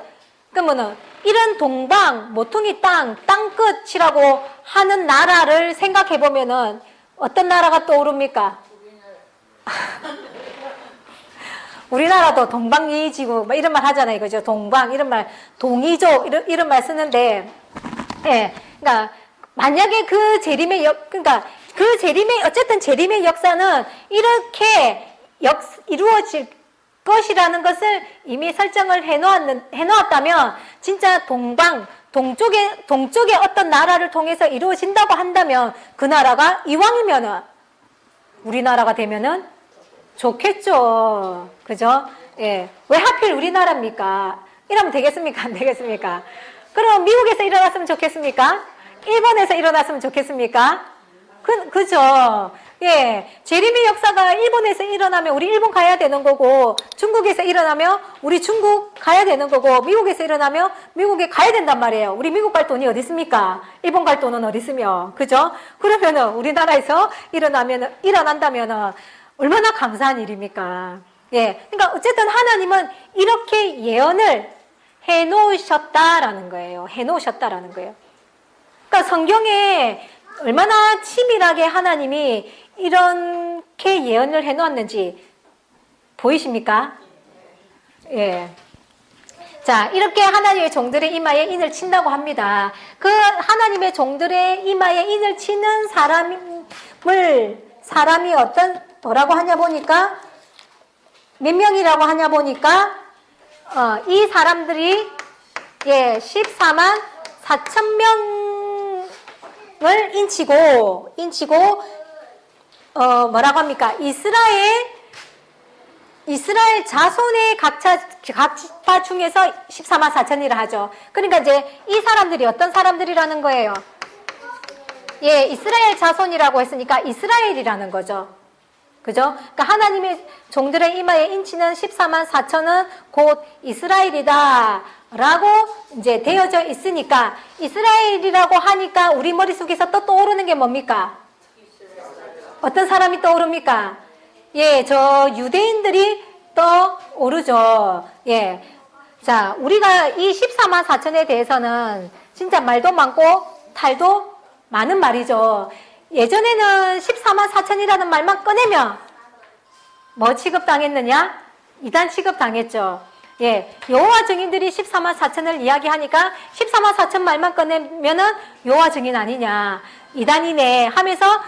그러면은 이런 동방, 모퉁이 땅 끝이라고 하는 나라를 생각해 보면은 어떤 나라가 떠오릅니까? 우리나라도 동방예의지구 뭐 이런 말 하잖아요, 그죠? 동방 이런 말, 동이족 이런 말 쓰는데, 예, 그러니까 만약에 어쨌든 재림의 역사는 이렇게 이루어질 것이라는 것을 이미 설정을 해놓았다면, 진짜 동쪽에 어떤 나라를 통해서 이루어진다고 한다면, 그 나라가 이왕이면은, 우리나라가 되면은 좋겠죠. 그죠? 예. 왜 하필 우리나라입니까? 이러면 되겠습니까? 안 되겠습니까? 그럼 미국에서 일어났으면 좋겠습니까? 일본에서 일어났으면 좋겠습니까? 그죠? 예. 재림의 역사가 일본에서 일어나면 우리 일본 가야 되는 거고, 중국에서 일어나면 우리 중국 가야 되는 거고, 미국에서 일어나면 미국에 가야 된단 말이에요. 우리 미국 갈 돈이 어디 있습니까? 일본 갈 돈은 어디 있으며, 그죠? 그러면은 우리나라에서 일어난다면은 얼마나 감사한 일입니까? 예. 그러니까 어쨌든 하나님은 이렇게 예언을 해 놓으셨다라는 거예요. 그러니까 성경에 얼마나 치밀하게 하나님이 이런 어떻게 예언을 해놓았는지 보이십니까? 예. 자, 이렇게 하나님의 종들의 이마에 인을 친다고 합니다. 그 하나님의 종들의 이마에 인을 치는 사람이 뭐라고 하냐 보니까, 몇 명이라고 하냐 보니까, 이 사람들이, 14만 4천 명을 인치고, 뭐라고 합니까? 이스라엘 자손의 각파 중에서 14만 4천이라 하죠. 그러니까 이제 이 사람들이 어떤 사람들이라는 거예요? 예, 이스라엘 자손이라고 했으니까 이스라엘이라는 거죠. 그죠? 그러니까 하나님의 종들의 이마에 인치는 14만 4천은 곧 이스라엘이다 라고 이제 되어져 있으니까, 이스라엘이라고 하니까 우리 머릿속에서 또 떠오르는 게 뭡니까? 어떤 사람이 떠오릅니까? 예, 저 유대인들이 떠오르죠. 예. 자, 우리가 이 14만 4천에 대해서는 진짜 말도 많고 탈도 많은 말이죠. 예전에는 14만 4천이라는 말만 꺼내면 뭐 취급당했느냐? 이단 취급당했죠. 예, 여호와 증인들이 14만 4천을 이야기하니까 14만 4천 말만 꺼내면은 여호와 증인 아니냐, 이단이네 하면서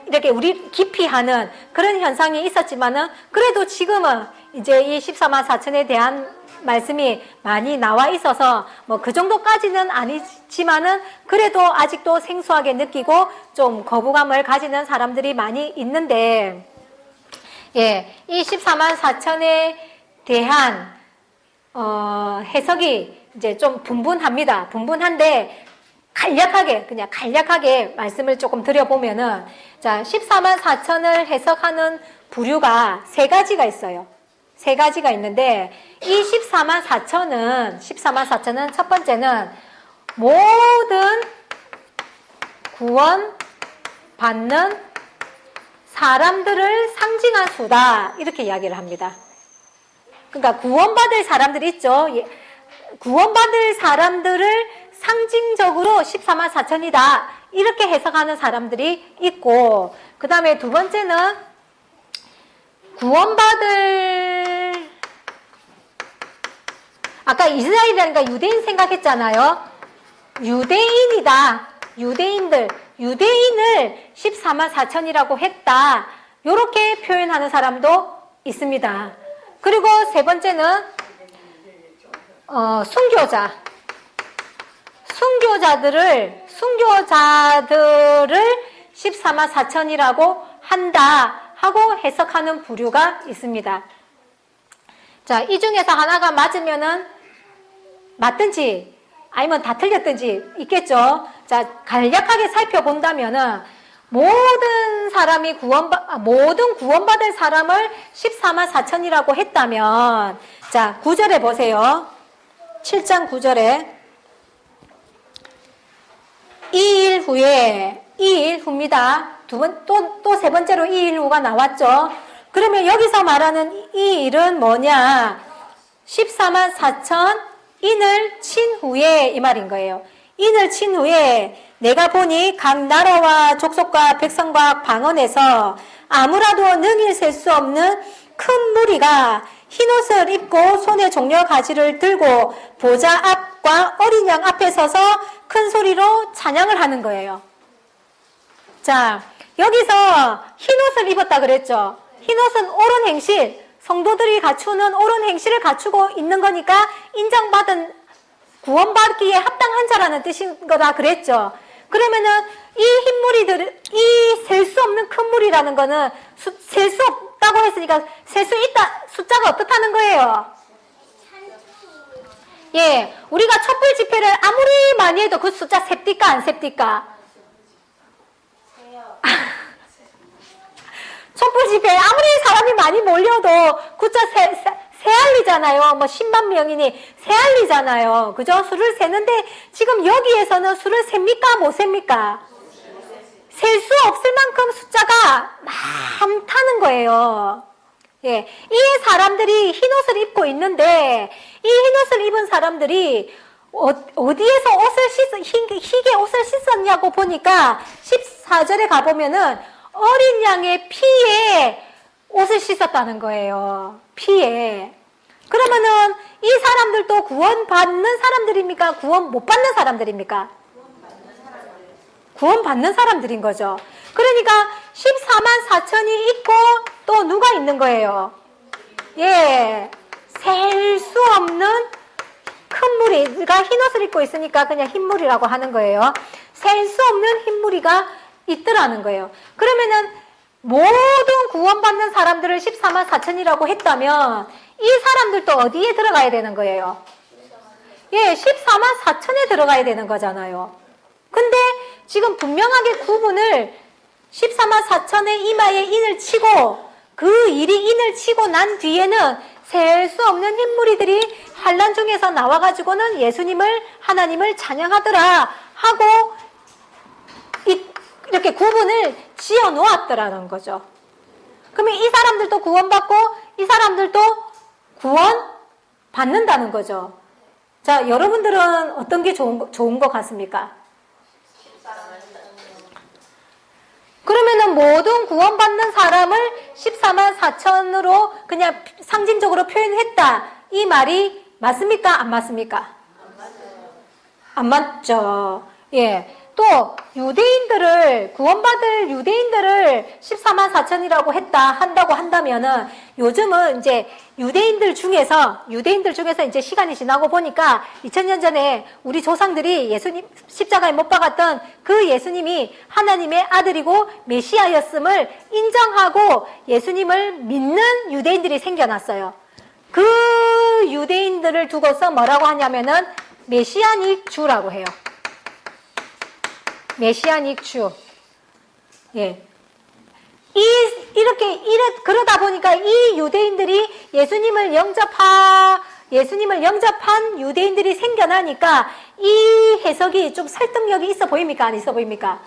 이렇게 우리 기피하는 그런 현상이 있었지만은, 그래도 지금은 이제 이 14만 4천에 대한 말씀이 많이 나와 있어서 뭐 그 정도까지는 아니지만은 그래도 아직도 생소하게 느끼고 좀 거부감을 가지는 사람들이 많이 있는데, 예, 이 14만 4천에 대한 해석이 이제 좀 분분합니다. 분분한데 그냥 간략하게 말씀을 조금 드려보면은, 자, 14만 4천을 해석하는 부류가 세 가지가 있어요. 세 가지가 있는데, 이 14만 4천은 첫 번째는 모든 구원 받는 사람들을 상징한 수다, 이렇게 이야기를 합니다. 그러니까 구원받을 사람들이 있죠. 구원받을 사람들을 상징적으로 14만 4천이다 이렇게 해석하는 사람들이 있고, 그 다음에 두 번째는 구원받을, 아까 이스라엘이라니까 유대인 생각했잖아요. 유대인을 14만 4천이라고 했다, 이렇게 표현하는 사람도 있습니다. 그리고 세 번째는 순교자들을 14만 4천이라고 한다 하고 해석하는 부류가 있습니다. 자, 이 중에서 하나가 맞든지 아니면 다 틀렸든지 있겠죠. 자, 간략하게 살펴본다면은 모든 구원받을 사람을 14만 4천이라고 했다면, 자, 9절에 보세요. 7장 9절에 이 일 후입니다. 또 세 번째로 이 일 후가 나왔죠. 그러면 여기서 말하는 이 일은 뭐냐? 14만 4천 인을 친 후에, 이 말인 거예요. 인을 친 후에 내가 보니 각 나라와 족속과 백성과 방언에서 아무라도 능히 셀 수 없는 큰 무리가 흰옷을 입고 손에 종려 가지를 들고 보좌 앞과 어린 양 앞에 서서 큰 소리로 찬양을 하는 거예요. 자, 여기서 흰옷을 입었다 그랬죠. 흰옷은 옳은 행실, 성도들이 갖추는 옳은 행실을 갖추고 있는 거니까 인정받은, 구원받기에 합당한 자라는 뜻인 거다 그랬죠. 그러면은 이 흰 무리들, 이 셀 수 없는 큰 무리라는 거는 셀 수 없다고 했으니까 셀 수 있다, 숫자가 어떻다는 거예요? 예, 우리가 촛불 집회를 아무리 많이 해도 그 숫자 셉디까 안 셉디까? 촛불 집회에 아무리 사람이 많이 몰려도 숫자 세알리잖아요. 뭐 10만 명이니 세알리잖아요. 그죠? 수를 세는데 지금 여기에서는 수를 셉니까? 못 셉니까? 셀 수 없을 만큼 숫자가 많다는 거예요. 예, 이 사람들이 흰옷을 입고 있는데 이 흰옷을 입은 사람들이 어디에서 희게 옷을 씻었냐고 보니까 14절에 가보면은 어린 양의 피에 옷을 씻었다는 거예요. 피에. 그러면은 이 사람들도 구원받는 사람들입니까? 구원 못 받는 사람들입니까? 구원받는 사람들인 거죠. 그러니까 14만 4천이 있고 또 누가 있는 거예요? 예, 셀 수 없는 큰 무리가 흰옷을 입고 있으니까 그냥 흰무리라고 하는 거예요. 셀 수 없는 흰무리가 있더라는 거예요. 그러면은 모든 구원받는 사람들을 14만 4천이라고 했다면 이 사람들도 어디에 들어가야 되는 거예요? 예, 14만 4천에 들어가야 되는 거잖아요. 근데 지금 분명하게 구분을 14만 4천의 이마에 인을 치고 그 일이 인을 치고 난 뒤에는 셀 수 없는 흰무리들이 환란 중에서 나와가지고는 예수님을 하나님을 찬양하더라 하고 이렇게 구분을 지어 놓았더라는 거죠. 그러면 이 사람들도 구원받고 이 사람들도 구원 받는다는 거죠. 자, 여러분들은 어떤 게 좋은 것 같습니까? 그러면은 모든 구원받는 사람을 14만 4천으로 그냥 상징적으로 표현했다. 이 말이 맞습니까? 안 맞습니까? 안 맞죠. 예. 또 유대인들을 구원받을 유대인들을 14만 4천이라고 한다고 한다면은 요즘은 이제 유대인들 중에서 이제 시간이 지나고 보니까 2000년 전에 우리 조상들이 예수님 십자가에 못 박았던 그 예수님이 하나님의 아들이고 메시아였음을 인정하고 예수님을 믿는 유대인들이 생겨났어요. 그 유대인들을 두고서 뭐라고 하냐면은 메시아닉 주라고 해요. 메시아닉 주. 예. 그러다 보니까 이 유대인들이 예수님을 영접한 유대인들이 생겨나니까 이 해석이 좀 설득력이 있어 보입니까? 안 있어 보입니까?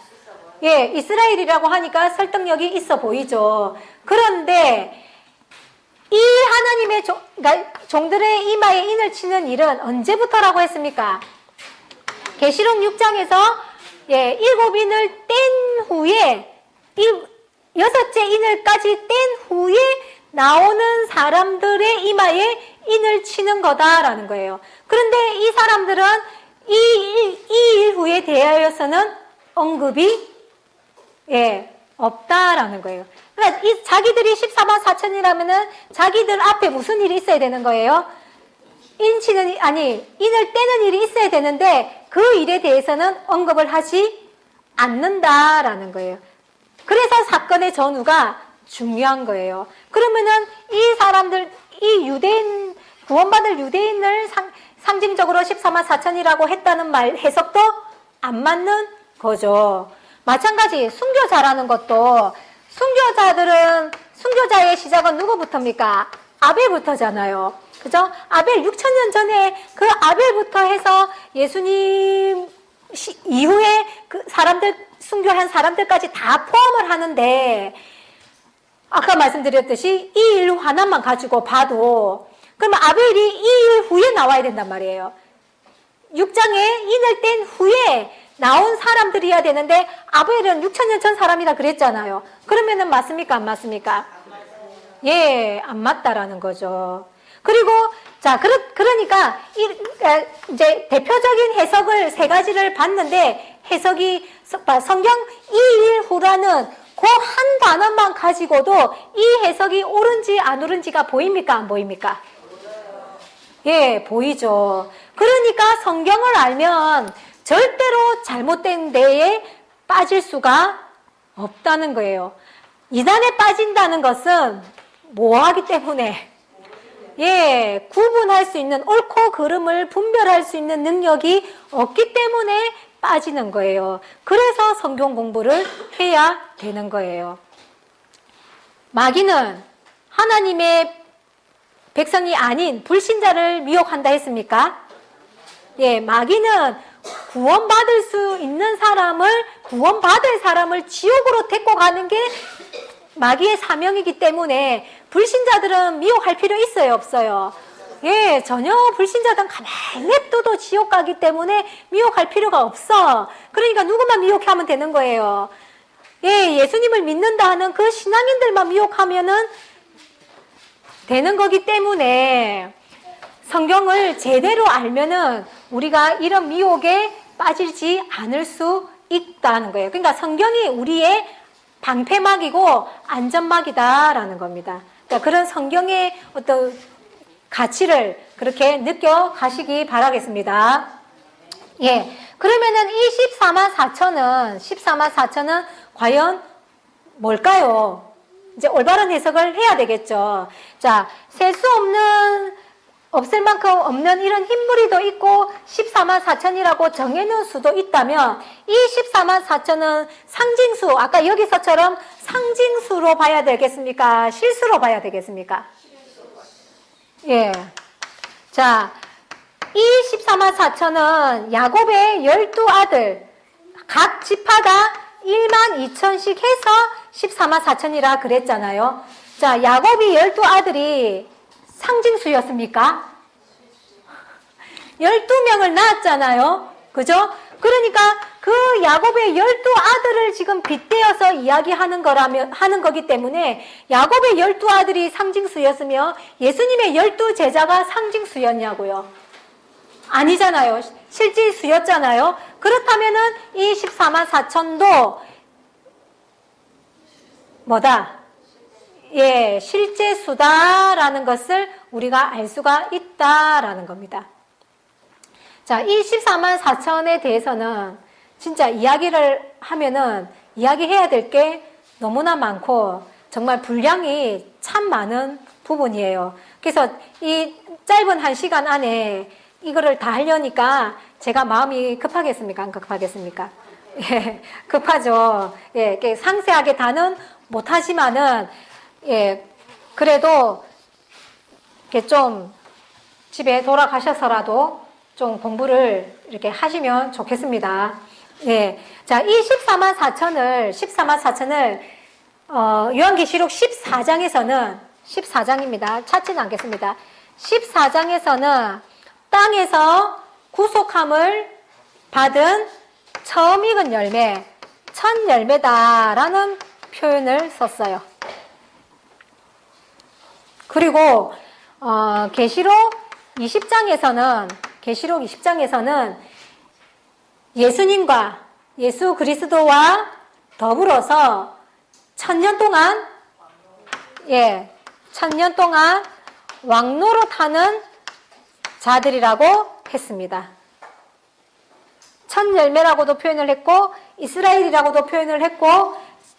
예, 이스라엘이라고 하니까 설득력이 있어 보이죠. 그런데 이 하나님의 그러니까 종들의 이마에 인을 치는 일은 언제부터라고 했습니까? 계시록 6장에서 예, 7인을 뗀 후에 6째 인을까지 뗀 후에 나오는 사람들의 이마에 인을 치는 거다라는 거예요. 그런데 이 사람들은 이 일 후에 대하여서는 언급이 예, 없다라는 거예요. 그러니까 자기들이 14만 4천이라면은 자기들 앞에 무슨 일이 있어야 되는 거예요? 인을 떼는 일이 있어야 되는데 그 일에 대해서는 언급을 하지 않는다라는 거예요. 그래서 사건의 전후가 중요한 거예요. 그러면은 이 사람들, 이 유대인, 구원받을 유대인을 상징적으로 14만 4천이라고 했다는 해석도 안 맞는 거죠. 마찬가지 순교자라는 것도 순교자의 시작은 누구부터입니까? 아벨부터잖아요. 그죠? 아벨 6천년 전에 그 아벨부터 해서 예수님 이후에 그 순교한 사람들까지 다 포함을 하는데 아까 말씀드렸듯이 이 일 하나만 가지고 봐도 그러면 아벨이 이 일 후에 나와야 된단 말이에요. 6장에 인을 뗀 후에 나온 사람들이어야 되는데 아벨은 6천년 전 사람이라 그랬잖아요. 그러면은 맞습니까? 안 맞습니까? 예, 안 맞다라는 거죠. 그리고 자, 그러니까 이제 대표적인 해석을 세 가지를 봤는데 해석이 성경 이 일 후라는 그 한 단어만 가지고도 이 해석이 옳은지 안 옳은지가 보입니까? 안 보입니까? 예, 보이죠. 그러니까 성경을 알면 절대로 잘못된 데에 빠질 수가 없다는 거예요. 이단에 빠진다는 것은 뭐하기 때문에 예, 구분할 수 있는 옳고 그름을 분별할 수 있는 능력이 없기 때문에 빠지는 거예요. 그래서 성경 공부를 해야 되는 거예요. 마귀는 하나님의 백성이 아닌 불신자를 미혹한다 했습니까? 예, 마귀는 구원받을 수 있는 구원받을 사람을 지옥으로 데리고 가는 게 마귀의 사명이기 때문에 불신자들은 미혹할 필요 있어요, 없어요? 예, 전혀 불신자들은 가만히 냅둬도 지옥 가기 때문에 미혹할 필요가 없어. 그러니까 누구만 미혹하면 되는 거예요. 예, 예수님을 믿는다 하는 그 신앙인들만 미혹하면은 되는 거기 때문에 성경을 제대로 알면은 우리가 이런 미혹에 빠지지 않을 수 있다는 거예요. 그러니까 성경이 우리의 방패막이고 안전막이다라는 겁니다. 그러니까 그런 성경의 어떤 가치를 그렇게 느껴 가시기 바라겠습니다. 예. 그러면은 이 14만 4천은 과연 뭘까요? 이제 올바른 해석을 해야 되겠죠. 자, 셀 수 없을 만큼 없는 이런 흰무리도 있고 14만 4천이라고 정해놓은 수도 있다면 이 14만 4천은 상징수, 아까 여기서처럼 상징수로 봐야 되겠습니까? 실수로 봐야 되겠습니까? 예. 자, 이 14만 4천은 야곱의 12아들, 각 지파가 1만 2천씩 해서 14만 4천이라 그랬잖아요. 자, 야곱이 12아들이 상징수였습니까? 12명을 낳았잖아요. 그죠? 그러니까 그 야곱의 12아들을 지금 빗대어서 이야기하는 하는 거기 때문에 야곱의 12아들이 상징수였으며 예수님의 12제자가 상징수였냐고요. 아니잖아요. 실질수였잖아요. 그렇다면은 이 14만 4천도 뭐다? 예, 실제 수다라는 것을 우리가 알 수가 있다라는 겁니다. 자, 이 14만 4천에 대해서는 진짜 이야기를 하면은 이야기해야 될 게 너무나 많고 정말 분량이 참 많은 부분이에요. 그래서 이 짧은 1시간 안에 이거를 다 하려니까 제가 마음이 급하겠습니까? 안 급하겠습니까? 예, 급하죠. 예, 상세하게 다는 못하지만은 예, 그래도 이렇게 좀 집에 돌아가셔서라도 좀 공부를 이렇게 하시면 좋겠습니다. 예. 자, 이 14만 4천을, 요한계시록 14장입니다. 찾지는 않겠습니다. 14장에서는 땅에서 구속함을 받은 처음 익은 열매, 첫 열매다라는 표현을 썼어요. 그리고 계시록 20장에서는 예수님과 예수 그리스도와 더불어서 1000년 동안 왕노릇하는 자들이라고 했습니다. 첫 열매라고도 표현을 했고 이스라엘이라고도 표현을 했고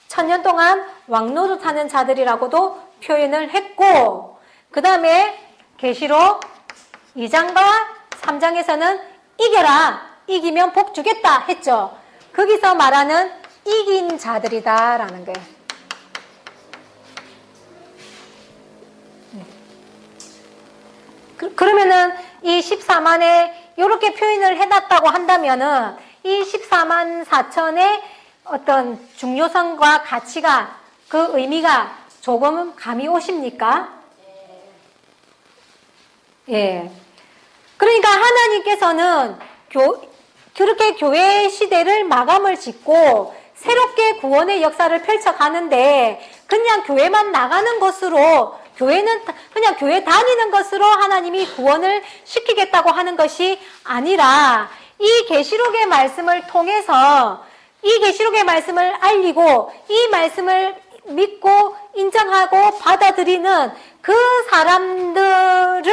1000년 동안 왕노릇하는 자들이라고도 표현을 했고 그 다음에 계시록 2장과 3장에서는 이겨라, 이기면 복 주겠다 했죠. 거기서 말하는 이긴 자들이다라는 거예요. 그러면은 이 14만에 이렇게 표현을 해놨다고 한다면은 이 14만 4천의 어떤 중요성과 가치가 그 의미가 조금은 감이 오십니까? 예. 그러니까 하나님께서는 그렇게 교회 시대를 마감을 짓고 새롭게 구원의 역사를 펼쳐가는데 그냥 교회만 나가는 것으로 교회는 그냥 교회 다니는 것으로 하나님이 구원을 시키겠다고 하는 것이 아니라 이 계시록의 말씀을 통해서 이 계시록의 말씀을 알리고 이 말씀을 믿고 인정하고 받아들이는 그 사람들을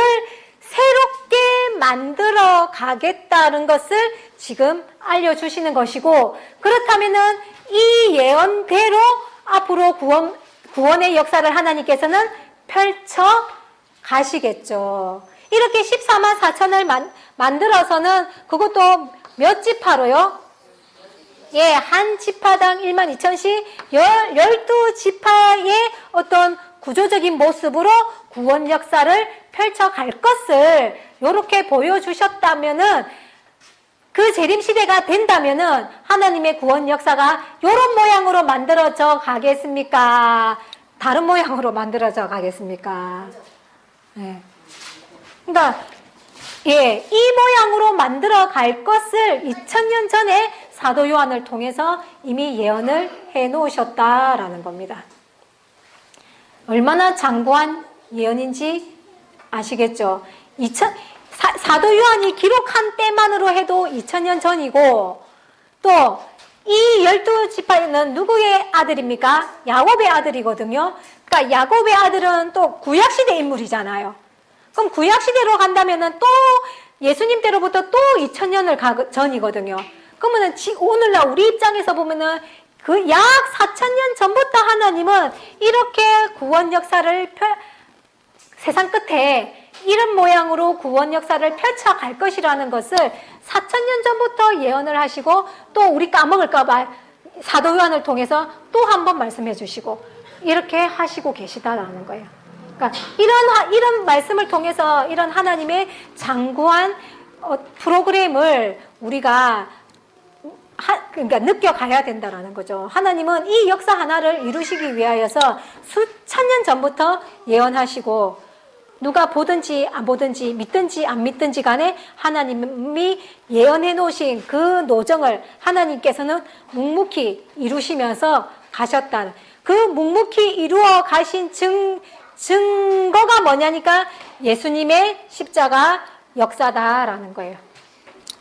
새롭게 만들어 가겠다는 것을 지금 알려주시는 것이고 그렇다면은 이 예언대로 앞으로 구원의 역사를 하나님께서는 펼쳐 가시겠죠. 이렇게 14만 4천을 만들어서는 그것도 몇 지파로요? 예, 한 지파당 1만 2천씩 12지파의 어떤 구조적인 모습으로 구원 역사를 펼쳐갈 것을 이렇게 보여주셨다면은 그 재림시대가 된다면은 하나님의 구원 역사가 이런 모양으로 만들어져 가겠습니까? 다른 모양으로 만들어져 가겠습니까? 예. 그러니까 예, 이 모양으로 만들어 갈 것을 2000년 전에 사도 요한을 통해서 이미 예언을 해 놓으셨다라는 겁니다. 얼마나 장구한 예언인지 아시겠죠? 사도 요한이 기록한 때만으로 해도 2000년 전이고, 또 이 12지파는 누구의 아들입니까? 야곱의 아들이거든요. 그러니까 야곱의 아들은 또 구약시대 인물이잖아요. 그럼 구약시대로 간다면은 또 예수님 때로부터 또 2000년을 전이거든요. 그러면은 오늘날 우리 입장에서 보면은 그 약 4000년 전부터 하나님은 이렇게 구원 역사를 세상 끝에 이런 모양으로 구원 역사를 펼쳐갈 것이라는 것을 4000년 전부터 예언을 하시고, 또 우리 까먹을까봐 사도 요한을 통해서 또 한 번 말씀해 주시고 이렇게 하시고 계시다라는 거예요. 그러니까 이런 말씀을 통해서 이런 하나님의 장구한 프로그램을 우리가 그러니까 느껴가야 된다라는 거죠. 하나님은 이 역사 하나를 이루시기 위하여서 수천 년 전부터 예언하시고, 누가 보든지 안 보든지 믿든지 안 믿든지 간에 하나님이 예언해 놓으신 그 노정을 하나님께서는 묵묵히 이루시면서 가셨다. 그 묵묵히 이루어 가신 증거가 뭐냐니까 예수님의 십자가 역사다라는 거예요.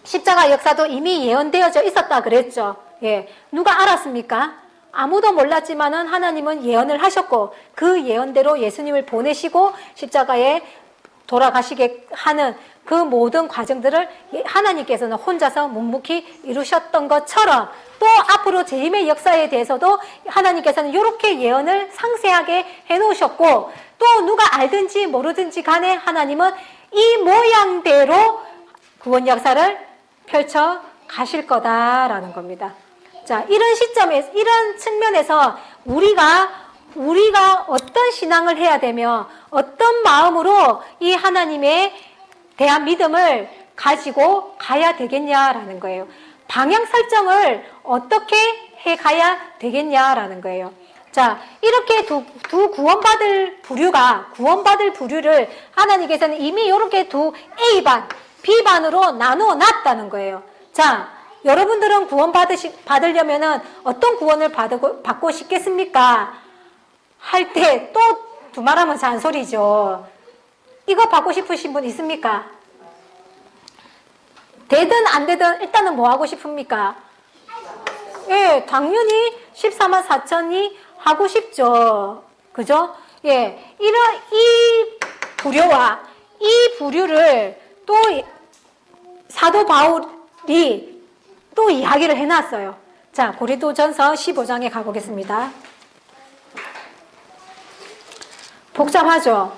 십자가 역사도 이미 예언되어져 있었다 그랬죠. 예. 누가 알았습니까? 아무도 몰랐지만은 하나님은 예언을 하셨고, 그 예언대로 예수님을 보내시고 십자가에 돌아가시게 하는 그 모든 과정들을 하나님께서는 혼자서 묵묵히 이루셨던 것처럼, 또 앞으로 재림의 역사에 대해서도 하나님께서는 이렇게 예언을 상세하게 해놓으셨고, 또 누가 알든지 모르든지 간에 하나님은 이 모양대로 구원 역사를 펼쳐 가실 거다라는 겁니다. 자, 이런 시점에서, 이런 측면에서 우리가 어떤 신앙을 해야 되며 어떤 마음으로 이 하나님에 대한 믿음을 가지고 가야 되겠냐라는 거예요. 방향 설정을 어떻게 해 가야 되겠냐라는 거예요. 자, 이렇게 두 구원받을 부류를 하나님께서는 이미 이렇게 두 A반, B반으로 나누어 놨다는 거예요. 자, 여러분들은 구원 받으려면은 어떤 구원을 받고 싶겠습니까? 할 때 또 두말하면 잔소리죠. 이거 받고 싶으신 분 있습니까? 되든 안 되든 일단은 뭐 하고 싶습니까? 예, 당연히 14만 4천이 하고 싶죠. 그죠? 예, 이 부류와 이 부류를 또 사도 바울이 또 이야기를 해놨어요. 자, 고린도전서 15장에 가보겠습니다. 복잡하죠?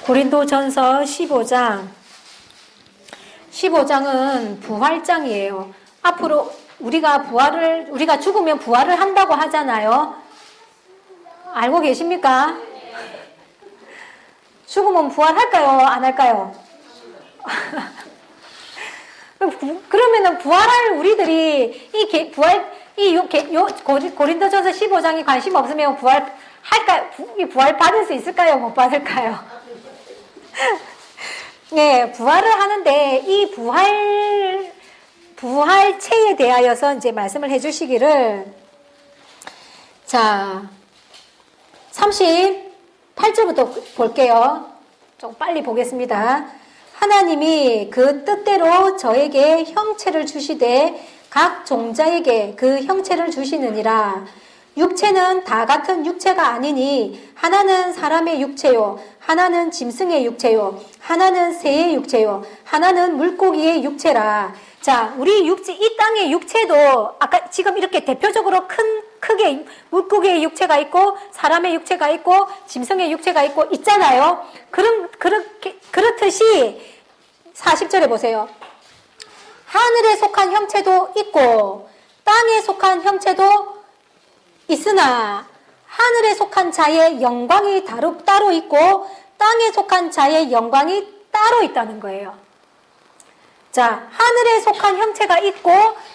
고린도전서 15장은 부활장이에요. 앞으로 우리가 죽으면 부활을 한다고 하잖아요. 알고 계십니까? 죽으면 부활할까요? 안 할까요? 그러면은 부활할 우리들이 고린도전서 15장이 관심 없으면 부활 받을 수 있을까요? 못 받을까요? 네, 부활을 하는데 이 부활체에 대하여서 이제 말씀을 해주시기를, 자, 38절부터 볼게요. 좀 빨리 보겠습니다. 하나님이 그 뜻대로 저에게 형체를 주시되 각 종자에게 그 형체를 주시느니라. 육체는 다 같은 육체가 아니니 하나는 사람의 육체요, 하나는 짐승의 육체요, 하나는 새의 육체요, 하나는 물고기의 육체라. 자, 우리 이 땅의 육체도 아까 지금 이렇게 대표적으로 크게 물고기의 육체가 있고 사람의 육체가 있고 짐승의 육체가 있고 있잖아요. 그렇듯이 40절에 보세요. 하늘에 속한 형체도 있고 땅에 속한 형체도 있으나 하늘에 속한 자의 영광이 따로 있고 땅에 속한 자의 영광이 따로 있다는 거예요. 자, 하늘에 속한 형체가 있고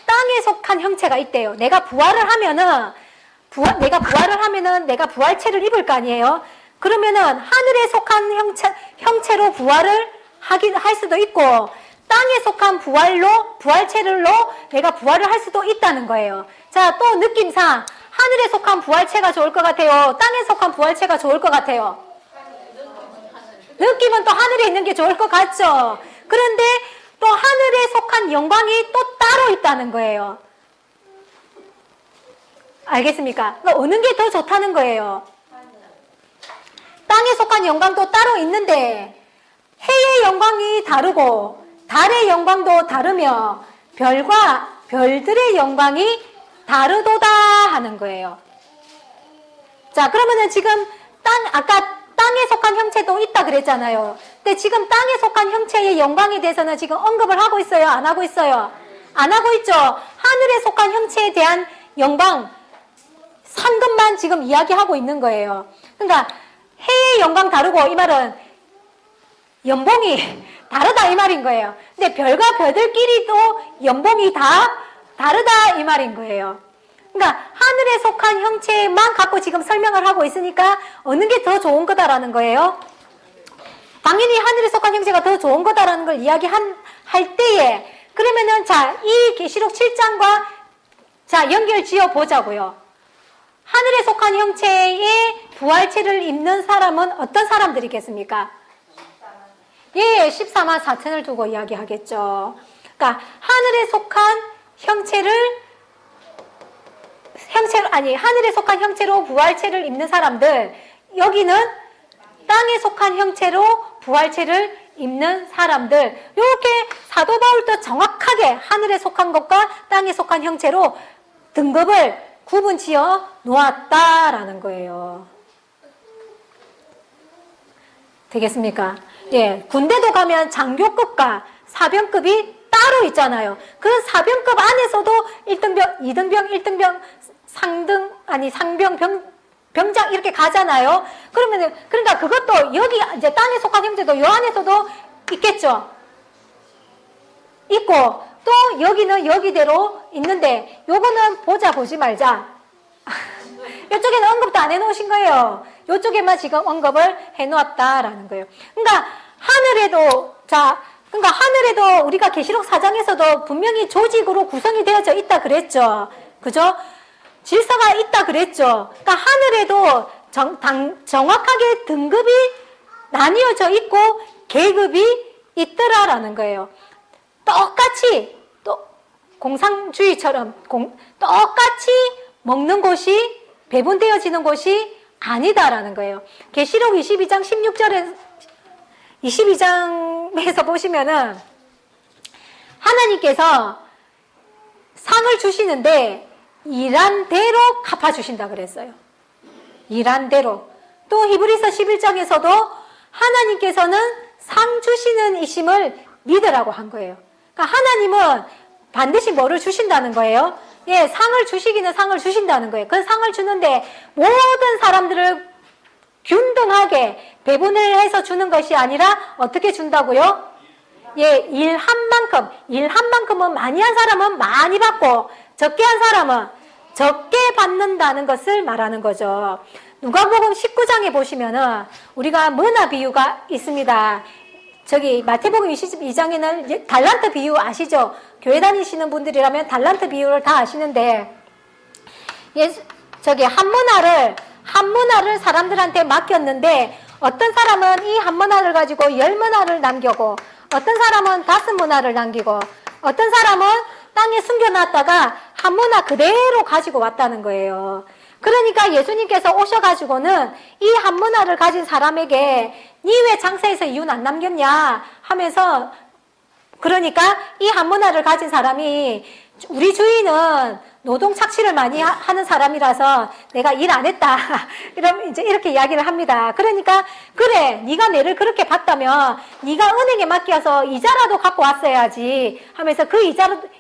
땅에 속한 형체가 있대요. 내가 부활을 하면은 내가 부활체를 입을 거 아니에요. 그러면은 하늘에 속한 형체로 부활을 할 수도 있고 땅에 속한 부활체로 내가 부활을 할 수도 있다는 거예요. 자, 또 느낌상 하늘에 속한 부활체가 좋을 것 같아요? 땅에 속한 부활체가 좋을 것 같아요? 느낌은 또 하늘에 있는 게 좋을 것 같죠? 그런데 또 하늘에 속한 영광이 또 따로 있다는 거예요. 알겠습니까? 그러니까 어느 게 더 좋다는 거예요? 땅에 속한 영광도 따로 있는데 해의 영광이 다르고 달의 영광도 다르며 별들의 영광이 다르도다 하는 거예요. 자, 그러면은 지금 아까 땅에 속한 형체도 있다 그랬잖아요. 근데 지금 땅에 속한 형체의 영광에 대해서는 지금 언급을 하고 있어요? 안 하고 있어요? 안 하고 있죠? 하늘에 속한 형체에 대한 영광, 상급만 지금 이야기하고 있는 거예요. 그러니까 해의 영광 다르고 이 말은 연봉이 다르다 이 말인 거예요. 근데 별과 별들끼리도 연봉이 다 다르다 이 말인 거예요. 그러니까 하늘에 속한 형체만 갖고 지금 설명을 하고 있으니까 어느 게 더 좋은 거다라는 거예요. 당연히 하늘에 속한 형체가 더 좋은 거다라는 걸 할 때에 그러면은 자, 이 계시록 7장과 자, 연결 지어 보자고요. 하늘에 속한 형체의 부활체를 입는 사람은 어떤 사람들이겠습니까? 예, 14만 4천을 두고 이야기하겠죠. 그러니까 하늘에 속한 하늘에 속한 형체로 부활체를 입는 사람들, 여기는 땅에 속한 형체로 부활체를 입는 사람들, 이렇게 사도 바울도 정확하게 하늘에 속한 것과 땅에 속한 형체로 등급을 구분 지어 놓았다라는 거예요. 되겠습니까? 예, 군대도 가면 장교급과 사병급이 따로 있잖아요. 그 사병급 안에서도 1등병, 2등병, 1등병, 상병, 병장 이렇게 가잖아요. 그러니까 그것도 여기 이제 땅에 속한 형제도 요 안에서도 있겠죠. 있고 또 여기는 여기대로 있는데 요거는 보지 말자. 이쪽에는 언급도 안 해놓으신 거예요. 이쪽에만 지금 언급을 해놓았다라는 거예요. 그러니까 하늘에도 우리가 계시록 4장에서도 분명히 조직으로 구성이 되어져 있다 그랬죠. 그죠? 질서가 있다 그랬죠. 그러니까 하늘에도 정확하게 등급이 나뉘어져 있고 계급이 있더라라는 거예요. 똑같이 또 공산주의처럼 똑같이 먹는 곳이 배분되어지는 곳이 아니다라는 거예요. 계시록 22장 16절에 22장에서 보시면은 하나님께서 상을 주시는데 일한 대로 갚아주신다 그랬어요. 일한 대로. 또 히브리서 11장에서도 하나님께서는 상 주시는 이심을 믿으라고 한 거예요. 그러니까 하나님은 반드시 뭐를 주신다는 거예요? 예, 상을 주시기는 상을 주신다는 거예요. 그 상을 주는데 모든 사람들을 균등하게 배분을 해서 주는 것이 아니라 어떻게 준다고요? 예, 일 한 만큼은 많이 한 사람은 많이 받고 적게 한 사람은 적게 받는다는 것을 말하는 거죠. 누가복음 19장에 보시면은 우리가 문화 비유가 있습니다. 저기 마태복음 22장에는 달란트 비유 아시죠? 교회 다니시는 분들이라면 달란트 비유를 다 아시는데 한 문화를 사람들한테 맡겼는데 어떤 사람은 이 한 문화를 가지고 10문화를 남기고 어떤 사람은 5문화를 남기고 어떤 사람은 땅에 숨겨놨다가 한 문화 그대로 가지고 왔다는 거예요. 그러니까 예수님께서 오셔가지고는 이 한 문화를 가진 사람에게 니 왜 장사해서 이윤 안 남겼냐 하면서 그러니까 이 한 문화를 가진 사람이 우리 주인은 노동 착취를 많이 하는 사람이라서 내가 일 안 했다. 이제 이렇게 이야기를 합니다. 그러니까 그래 네가 내를 그렇게 봤다면 네가 은행에 맡겨서 이자라도 갖고 왔어야지 하면서 그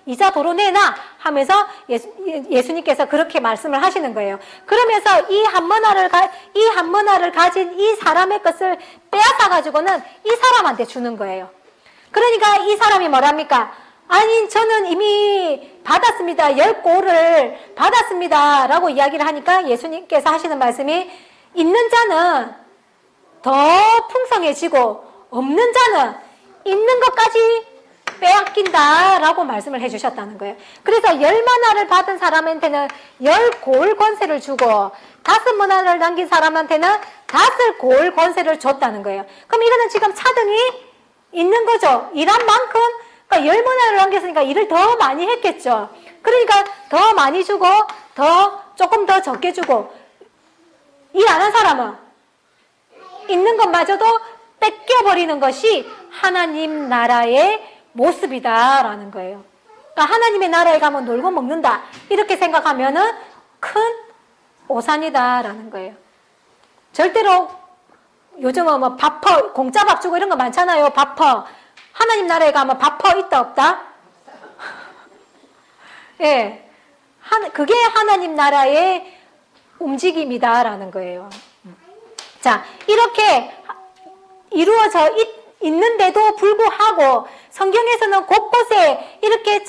이자 도로 내놔 하면서 예수님께서 그렇게 말씀을 하시는 거예요. 그러면서 이 한 문화를 가진 이 사람의 것을 빼앗아 가지고는 이 사람한테 주는 거예요. 그러니까 이 사람이 뭐랍니까? 아니, 저는 이미 받았습니다. 10골을 받았습니다. 라고 이야기를 하니까 예수님께서 하시는 말씀이 있는 자는 더 풍성해지고 없는 자는 있는 것까지 빼앗긴다 라고 말씀을 해주셨다는 거예요. 그래서 10만화를 받은 사람한테는 10골 권세를 주고 5만화를 남긴 사람한테는 5골 권세를 줬다는 거예요. 그럼 이거는 지금 차등이 있는 거죠. 일한 만큼, 그러니까 10만화를 남겼으니까 일을 더 많이 했겠죠. 그러니까 더 많이 주고 조금 더 적게 주고, 일 안 한 사람은 있는 것마저도 뺏겨버리는 것이 하나님 나라의 모습이다라는 거예요. 그러니까 하나님의 나라에 가면 놀고 먹는다 이렇게 생각하면은 큰 오산이다라는 거예요. 절대로 요즘은 뭐 밥퍼, 공짜 밥 주고 이런 거 많잖아요. 밥퍼. 하나님 나라에 가면 밥퍼 있다 없다? 예, 그게 하나님 나라의 움직임이다라는 거예요. 자, 이렇게 이루어져 있는데도 불구하고 성경에서는 곳곳에 이렇게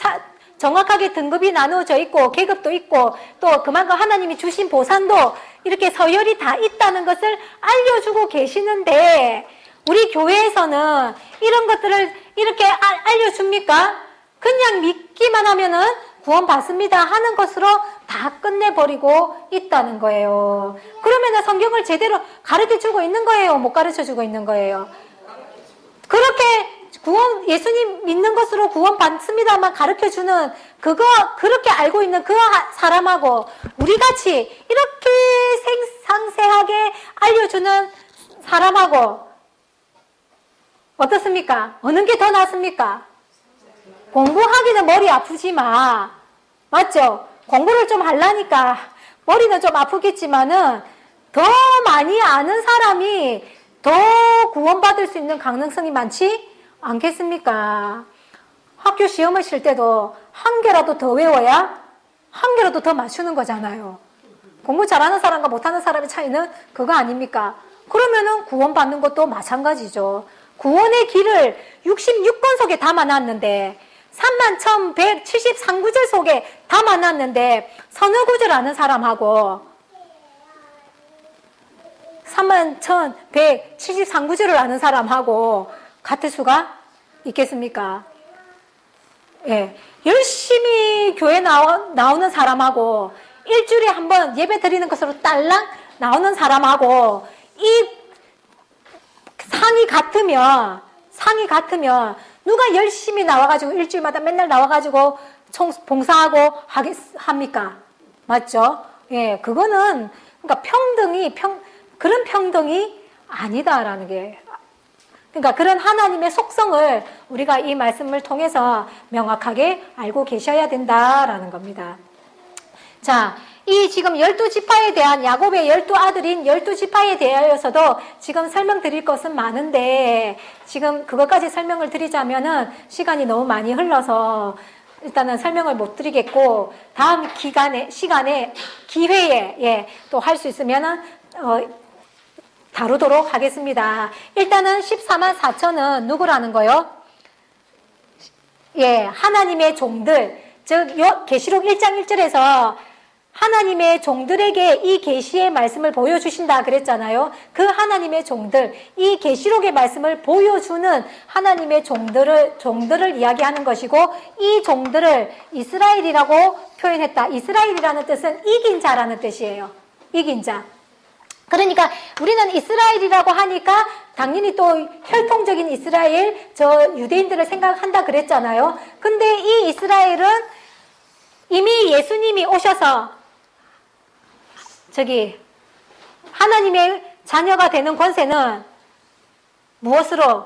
정확하게 등급이 나누어져 있고 계급도 있고 또 그만큼 하나님이 주신 보상도 이렇게 서열이 다 있다는 것을 알려주고 계시는데 우리 교회에서는 이런 것들을 이렇게 알려줍니까? 그냥 믿기만 하면은 구원받습니다 하는 것으로 다 끝내버리고 있다는 거예요. 그러면은 성경을 제대로 가르쳐주고 있는 거예요? 못 가르쳐주고 있는 거예요? 그렇게 예수님 믿는 것으로 구원받습니다만 가르쳐주는 그렇게 알고 있는 그 사람하고 우리 같이 이렇게 상세하게 알려주는 사람하고 어떻습니까? 어느 게 더 낫습니까? 공부하기는 머리 아프지 마. 맞죠? 공부를 좀 하려니까 머리는 좀 아프겠지만은 더 많이 아는 사람이 더 구원받을 수 있는 가능성이 많지 않겠습니까? 학교 시험을 칠 때도 한 개라도 더 외워야 한 개라도 더 맞추는 거잖아요. 공부 잘하는 사람과 못하는 사람의 차이는 그거 아닙니까? 그러면은 구원받는 것도 마찬가지죠. 구원의 길을 66권 속에 담아놨는데 31,173구절 속에 담아놨는데 서너 구절 아는 사람하고 31,173구절을 아는 사람하고 같을 수가 있겠습니까? 예, 열심히 교회 나오는 사람하고 일주일에 한 번 예배 드리는 것으로 딸랑 나오는 사람하고 이 상이 같으면 누가 열심히 나와가지고 일주일마다 맨날 나와가지고 봉사하고 합니까? 맞죠? 예, 그거는 그러니까 그런 평등이 아니다라는 게, 그러니까 그런 하나님의 속성을 우리가 이 말씀을 통해서 명확하게 알고 계셔야 된다라는 겁니다. 자, 이 지금 12지파에 대한 야곱의 12아들인 12지파에 대하여서도 지금 설명드릴 것은 많은데 지금 그것까지 설명을 드리자면은 시간이 너무 많이 흘러서 일단은 설명을 못 드리겠고 다음 기회에 또 할 수 있으면은 다루도록 하겠습니다. 일단은 14만 4천은 누구라는 거요? 예, 하나님의 종들, 즉 계시록 1장 1절에서 하나님의 종들에게 이 계시의 말씀을 보여주신다 그랬잖아요. 그 하나님의 종들, 이 계시록의 말씀을 보여주는 하나님의 종들을 이야기하는 것이고 이 종들을 이스라엘이라고 표현했다. 이스라엘이라는 뜻은 이긴 자라는 뜻이에요. 이긴 자. 그러니까 우리는 이스라엘이라고 하니까 당연히 또 혈통적인 이스라엘, 저 유대인들을 생각한다 그랬잖아요. 근데 이 이스라엘은 이미 예수님이 오셔서 하나님의 자녀가 되는 권세는 무엇으로?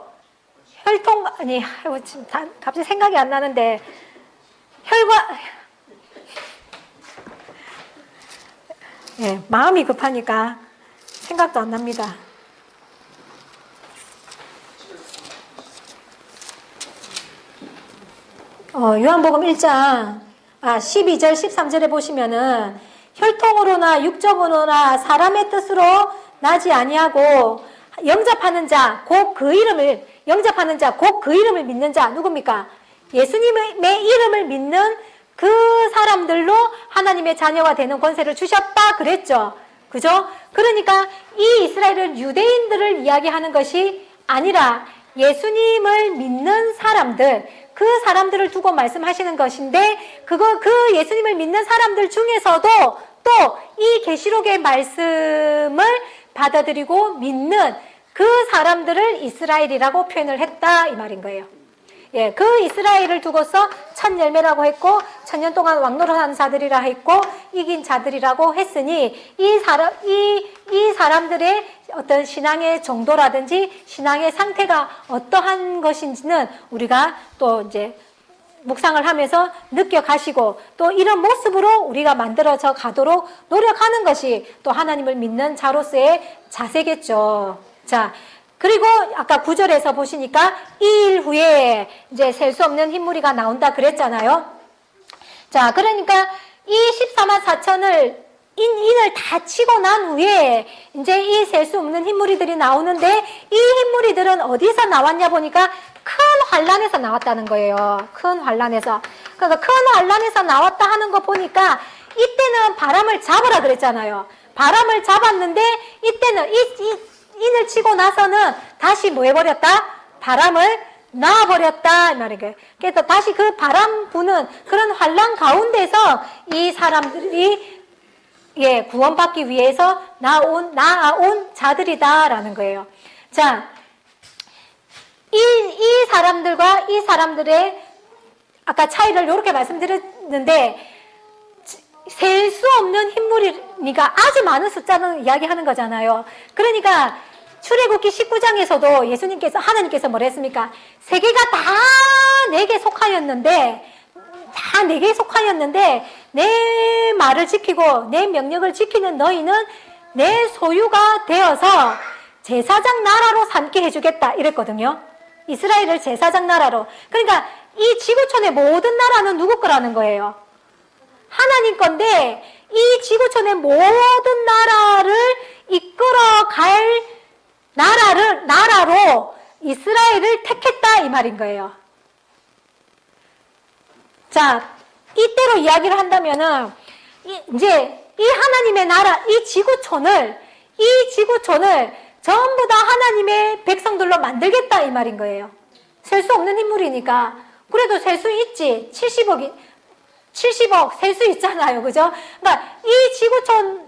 지금 갑자기 생각이 안 나는데, 마음이 급하니까 생각도 안 납니다. 요한복음 1장 12절 13절에 보시면은 혈통으로나 육적으로나 사람의 뜻으로 나지 아니하고 영접하는 자 곧 그 이름을 영접하는 자, 곧 그 이름을 믿는 자, 누굽니까? 예수님의 이름을 믿는 그 사람들로 하나님의 자녀가 되는 권세를 주셨다 그랬죠. 그죠? 그러니까 이 이스라엘은 유대인들을 이야기하는 것이 아니라 예수님을 믿는 사람들, 그 사람들을 두고 말씀하시는 것인데, 그 예수님을 믿는 사람들 중에서도 또 이 계시록의 말씀을 받아들이고 믿는 그 사람들을 이스라엘이라고 표현을 했다 이 말인 거예요. 예, 그 이스라엘을 두고서 첫 열매라고 했고, 1000년 동안 왕노릇한 자들이라 했고, 이긴 자들이라고 했으니, 이 사람들의 어떤 신앙의 정도라든지 신앙의 상태가 어떠한 것인지는 우리가 또 이제 묵상을 하면서 느껴가시고, 또 이런 모습으로 우리가 만들어져 가도록 노력하는 것이 또 하나님을 믿는 자로서의 자세겠죠. 자, 그리고 아까 9절에서 보시니까 2일 후에 이제 셀 수 없는 흰무리가 나온다 그랬잖아요. 자, 그러니까 이 14만 4천을 인을 다 치고 난 후에 이제 이 셀 수 없는 흰무리들이 나오는데, 이 흰무리들은 어디서 나왔냐 보니까 큰 환란에서 나왔다는 거예요. 큰 환란에서. 그러니까 큰 환란에서 나왔다 하는 거 보니까 이때는 바람을 잡으라 그랬잖아요. 바람을 잡았는데 이때는 인을 치고 나서는 다시 뭐 해버렸다? 바람을 놔버렸다 이 말이에요. 그래서 다시 그 바람 부는 그런 환란 가운데서 이 사람들이 구원받기 위해서 나아온 자들이다라는 거예요. 자, 이 사람들과 이 사람들의 아까 차이를 이렇게 말씀드렸는데, 셀 수 없는 흰무리가 아주 많은 숫자는 이야기하는 거잖아요. 그러니까 출애굽기 19장에서도 하나님께서 뭐라 했습니까? 세계가 다 내게 속하였는데, 다 내게 속하였는데 내 말을 지키고 내 명령을 지키는 너희는 내 소유가 되어서 제사장 나라로 삼게 해주겠다 이랬거든요. 이스라엘을 제사장 나라로. 그러니까 이 지구촌의 모든 나라는 누구 거라는 거예요? 하나님 건데, 이 지구촌의 모든 나라를 이끌어갈 나라로 이스라엘을 택했다 이 말인 거예요. 자, 이때로 이야기를 한다면은 이제 이 하나님의 나라, 이 지구촌을 전부 다 하나님의 백성들로 만들겠다 이 말인 거예요. 셀 수 없는 인물이니까. 그래도 셀 수 있지. 70억 셀 수 있잖아요. 그죠? 그러니까 이 지구촌을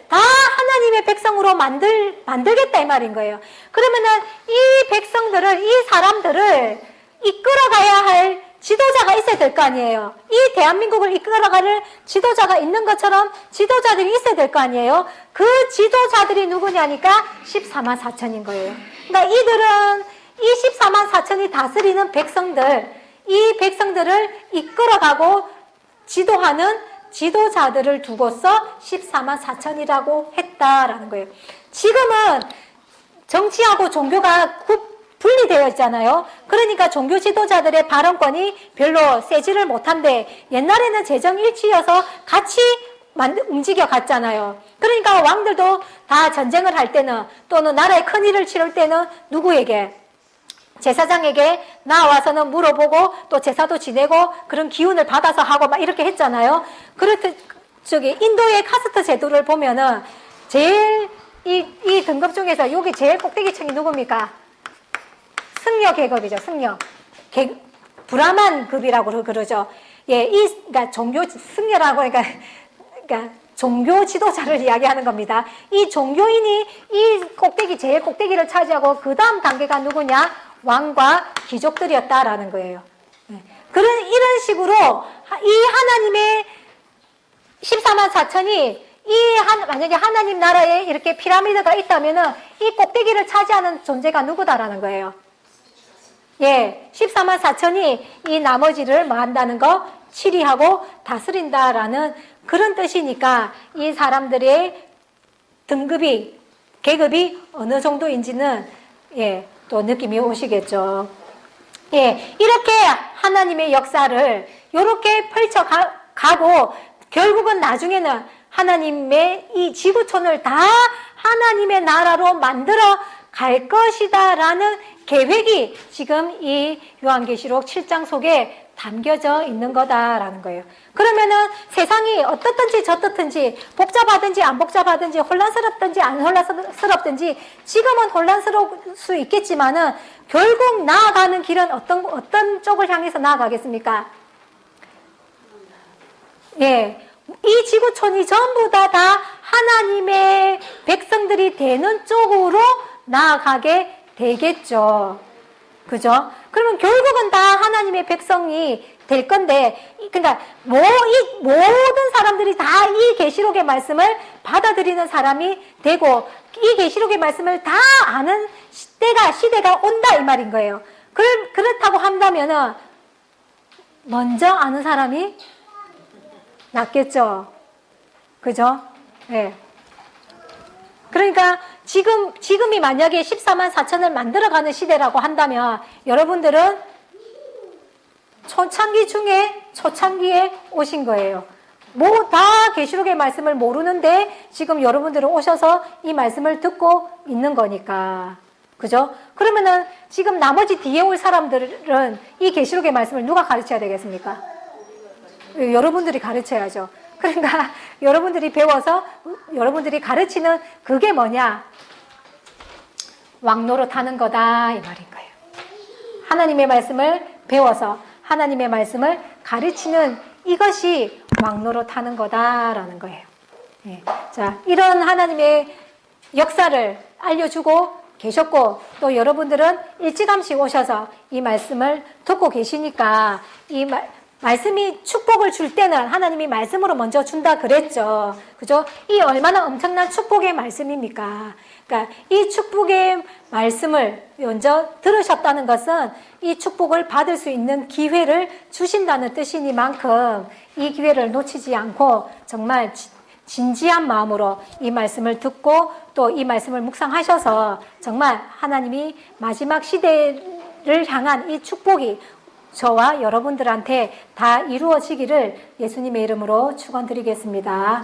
다 하나님의 백성으로 만들겠다 이 말인 거예요. 그러면은 이 백성들을, 이 사람들을 이끌어가야 할 지도자가 있어야 될 거 아니에요. 이 대한민국을 이끌어갈 지도자가 있는 것처럼 지도자들이 있어야 될 거 아니에요. 그 지도자들이 누구냐니까 14만 4천인 거예요. 그러니까 이들은 이 14만 4천이 다스리는 백성들, 이 백성들을 이끌어가고 지도하는 지도자들을 두고서 14만 4천이라고 했다라는 거예요. 지금은 정치하고 종교가 분리되어 있잖아요. 그러니까 종교 지도자들의 발언권이 별로 세지를 못한데, 옛날에는 재정일치여서 같이 움직여 갔잖아요. 그러니까 왕들도 다 전쟁을 할 때는, 또는 나라의 큰일을 치를 때는 누구에게? 제사장에게 나와서는 물어보고 또 제사도 지내고 그런 기운을 받아서 하고 막 이렇게 했잖아요. 그렇듯 인도의 카스트 제도를 보면은 제일 이 등급 중에서 여기 제일 꼭대기층이 누굽니까? 승려 계급이죠. 승려. 브라만 급이라고 그러죠. 예, 그러니까 종교 승려라고 그러니까 종교 지도자를 이야기하는 겁니다. 이 종교인이 이 제일 꼭대기를 차지하고 그 다음 단계가 누구냐? 왕과 귀족들이었다라는 거예요. 이런 식으로 이 하나님의 14만 4천이 만약에 하나님 나라에 이렇게 피라미드가 있다면은 이 꼭대기를 차지하는 존재가 누구다라는 거예요. 예, 14만 4천이 이 나머지를 뭐 한다는 거? 치리하고 다스린다라는 그런 뜻이니까 이 사람들의 계급이 어느 정도인지는 또 느낌이 오시겠죠. 예, 이렇게 하나님의 역사를 이렇게 펼쳐가고 결국은 나중에는 하나님의 이 지구촌을 다 하나님의 나라로 만들어 갈 것이다 라는 계획이 지금 이 요한계시록 7장 속에 담겨져 있는 거다라는 거예요. 그러면은 세상이 어떻든지 저떻든지 복잡하든지 안 복잡하든지 혼란스럽든지 안 혼란스럽든지 지금은 혼란스러울 수 있겠지만은 결국 나아가는 길은 어떤 쪽을 향해서 나아가겠습니까? 예. 이 지구촌이 전부 다 하나님의 백성들이 되는 쪽으로 나아가게 되겠죠. 그죠? 그러면 결국은 다 하나님의 백성이 될 건데, 그러니까 모든 사람들이 다 이 계시록의 말씀을 받아들이는 사람이 되고, 이 계시록의 말씀을 다 아는 시대가 온다 이 말인 거예요. 그렇다고 한다면은 먼저 아는 사람이 낫겠죠. 그죠? 네. 그러니까 지금이 만약에 14만 4천을 만들어가는 시대라고 한다면 여러분들은 초창기 중에 초창기에 오신 거예요. 다 계시록의 말씀을 모르는데 지금 여러분들은 오셔서 이 말씀을 듣고 있는 거니까. 그죠? 그러면은 지금 나머지 뒤에 올 사람들은 이 계시록의 말씀을 누가 가르쳐야 되겠습니까? 여러분들이 가르쳐야죠. 그러니까 여러분들이 배워서 여러분들이 가르치는 그게 뭐냐? 왕노릇 하는 거다 이 말인 거예요. 하나님의 말씀을 배워서 하나님의 말씀을 가르치는 이것이 왕노릇 하는 거다라는 거예요. 예. 자, 이런 하나님의 역사를 알려주고 계셨고 또 여러분들은 일찌감치 오셔서 이 말씀을 듣고 계시니까 말씀이 축복을 줄 때는 하나님이 말씀으로 먼저 준다 그랬죠. 그죠? 이 얼마나 엄청난 축복의 말씀입니까? 그러니까 이 축복의 말씀을 먼저 들으셨다는 것은 이 축복을 받을 수 있는 기회를 주신다는 뜻이니만큼 이 기회를 놓치지 않고 정말 진지한 마음으로 이 말씀을 듣고 또 이 말씀을 묵상하셔서 정말 하나님이 마지막 시대를 향한 이 축복이 저와 여러분들한테 다 이루어지기를 예수님의 이름으로 축원드리겠습니다.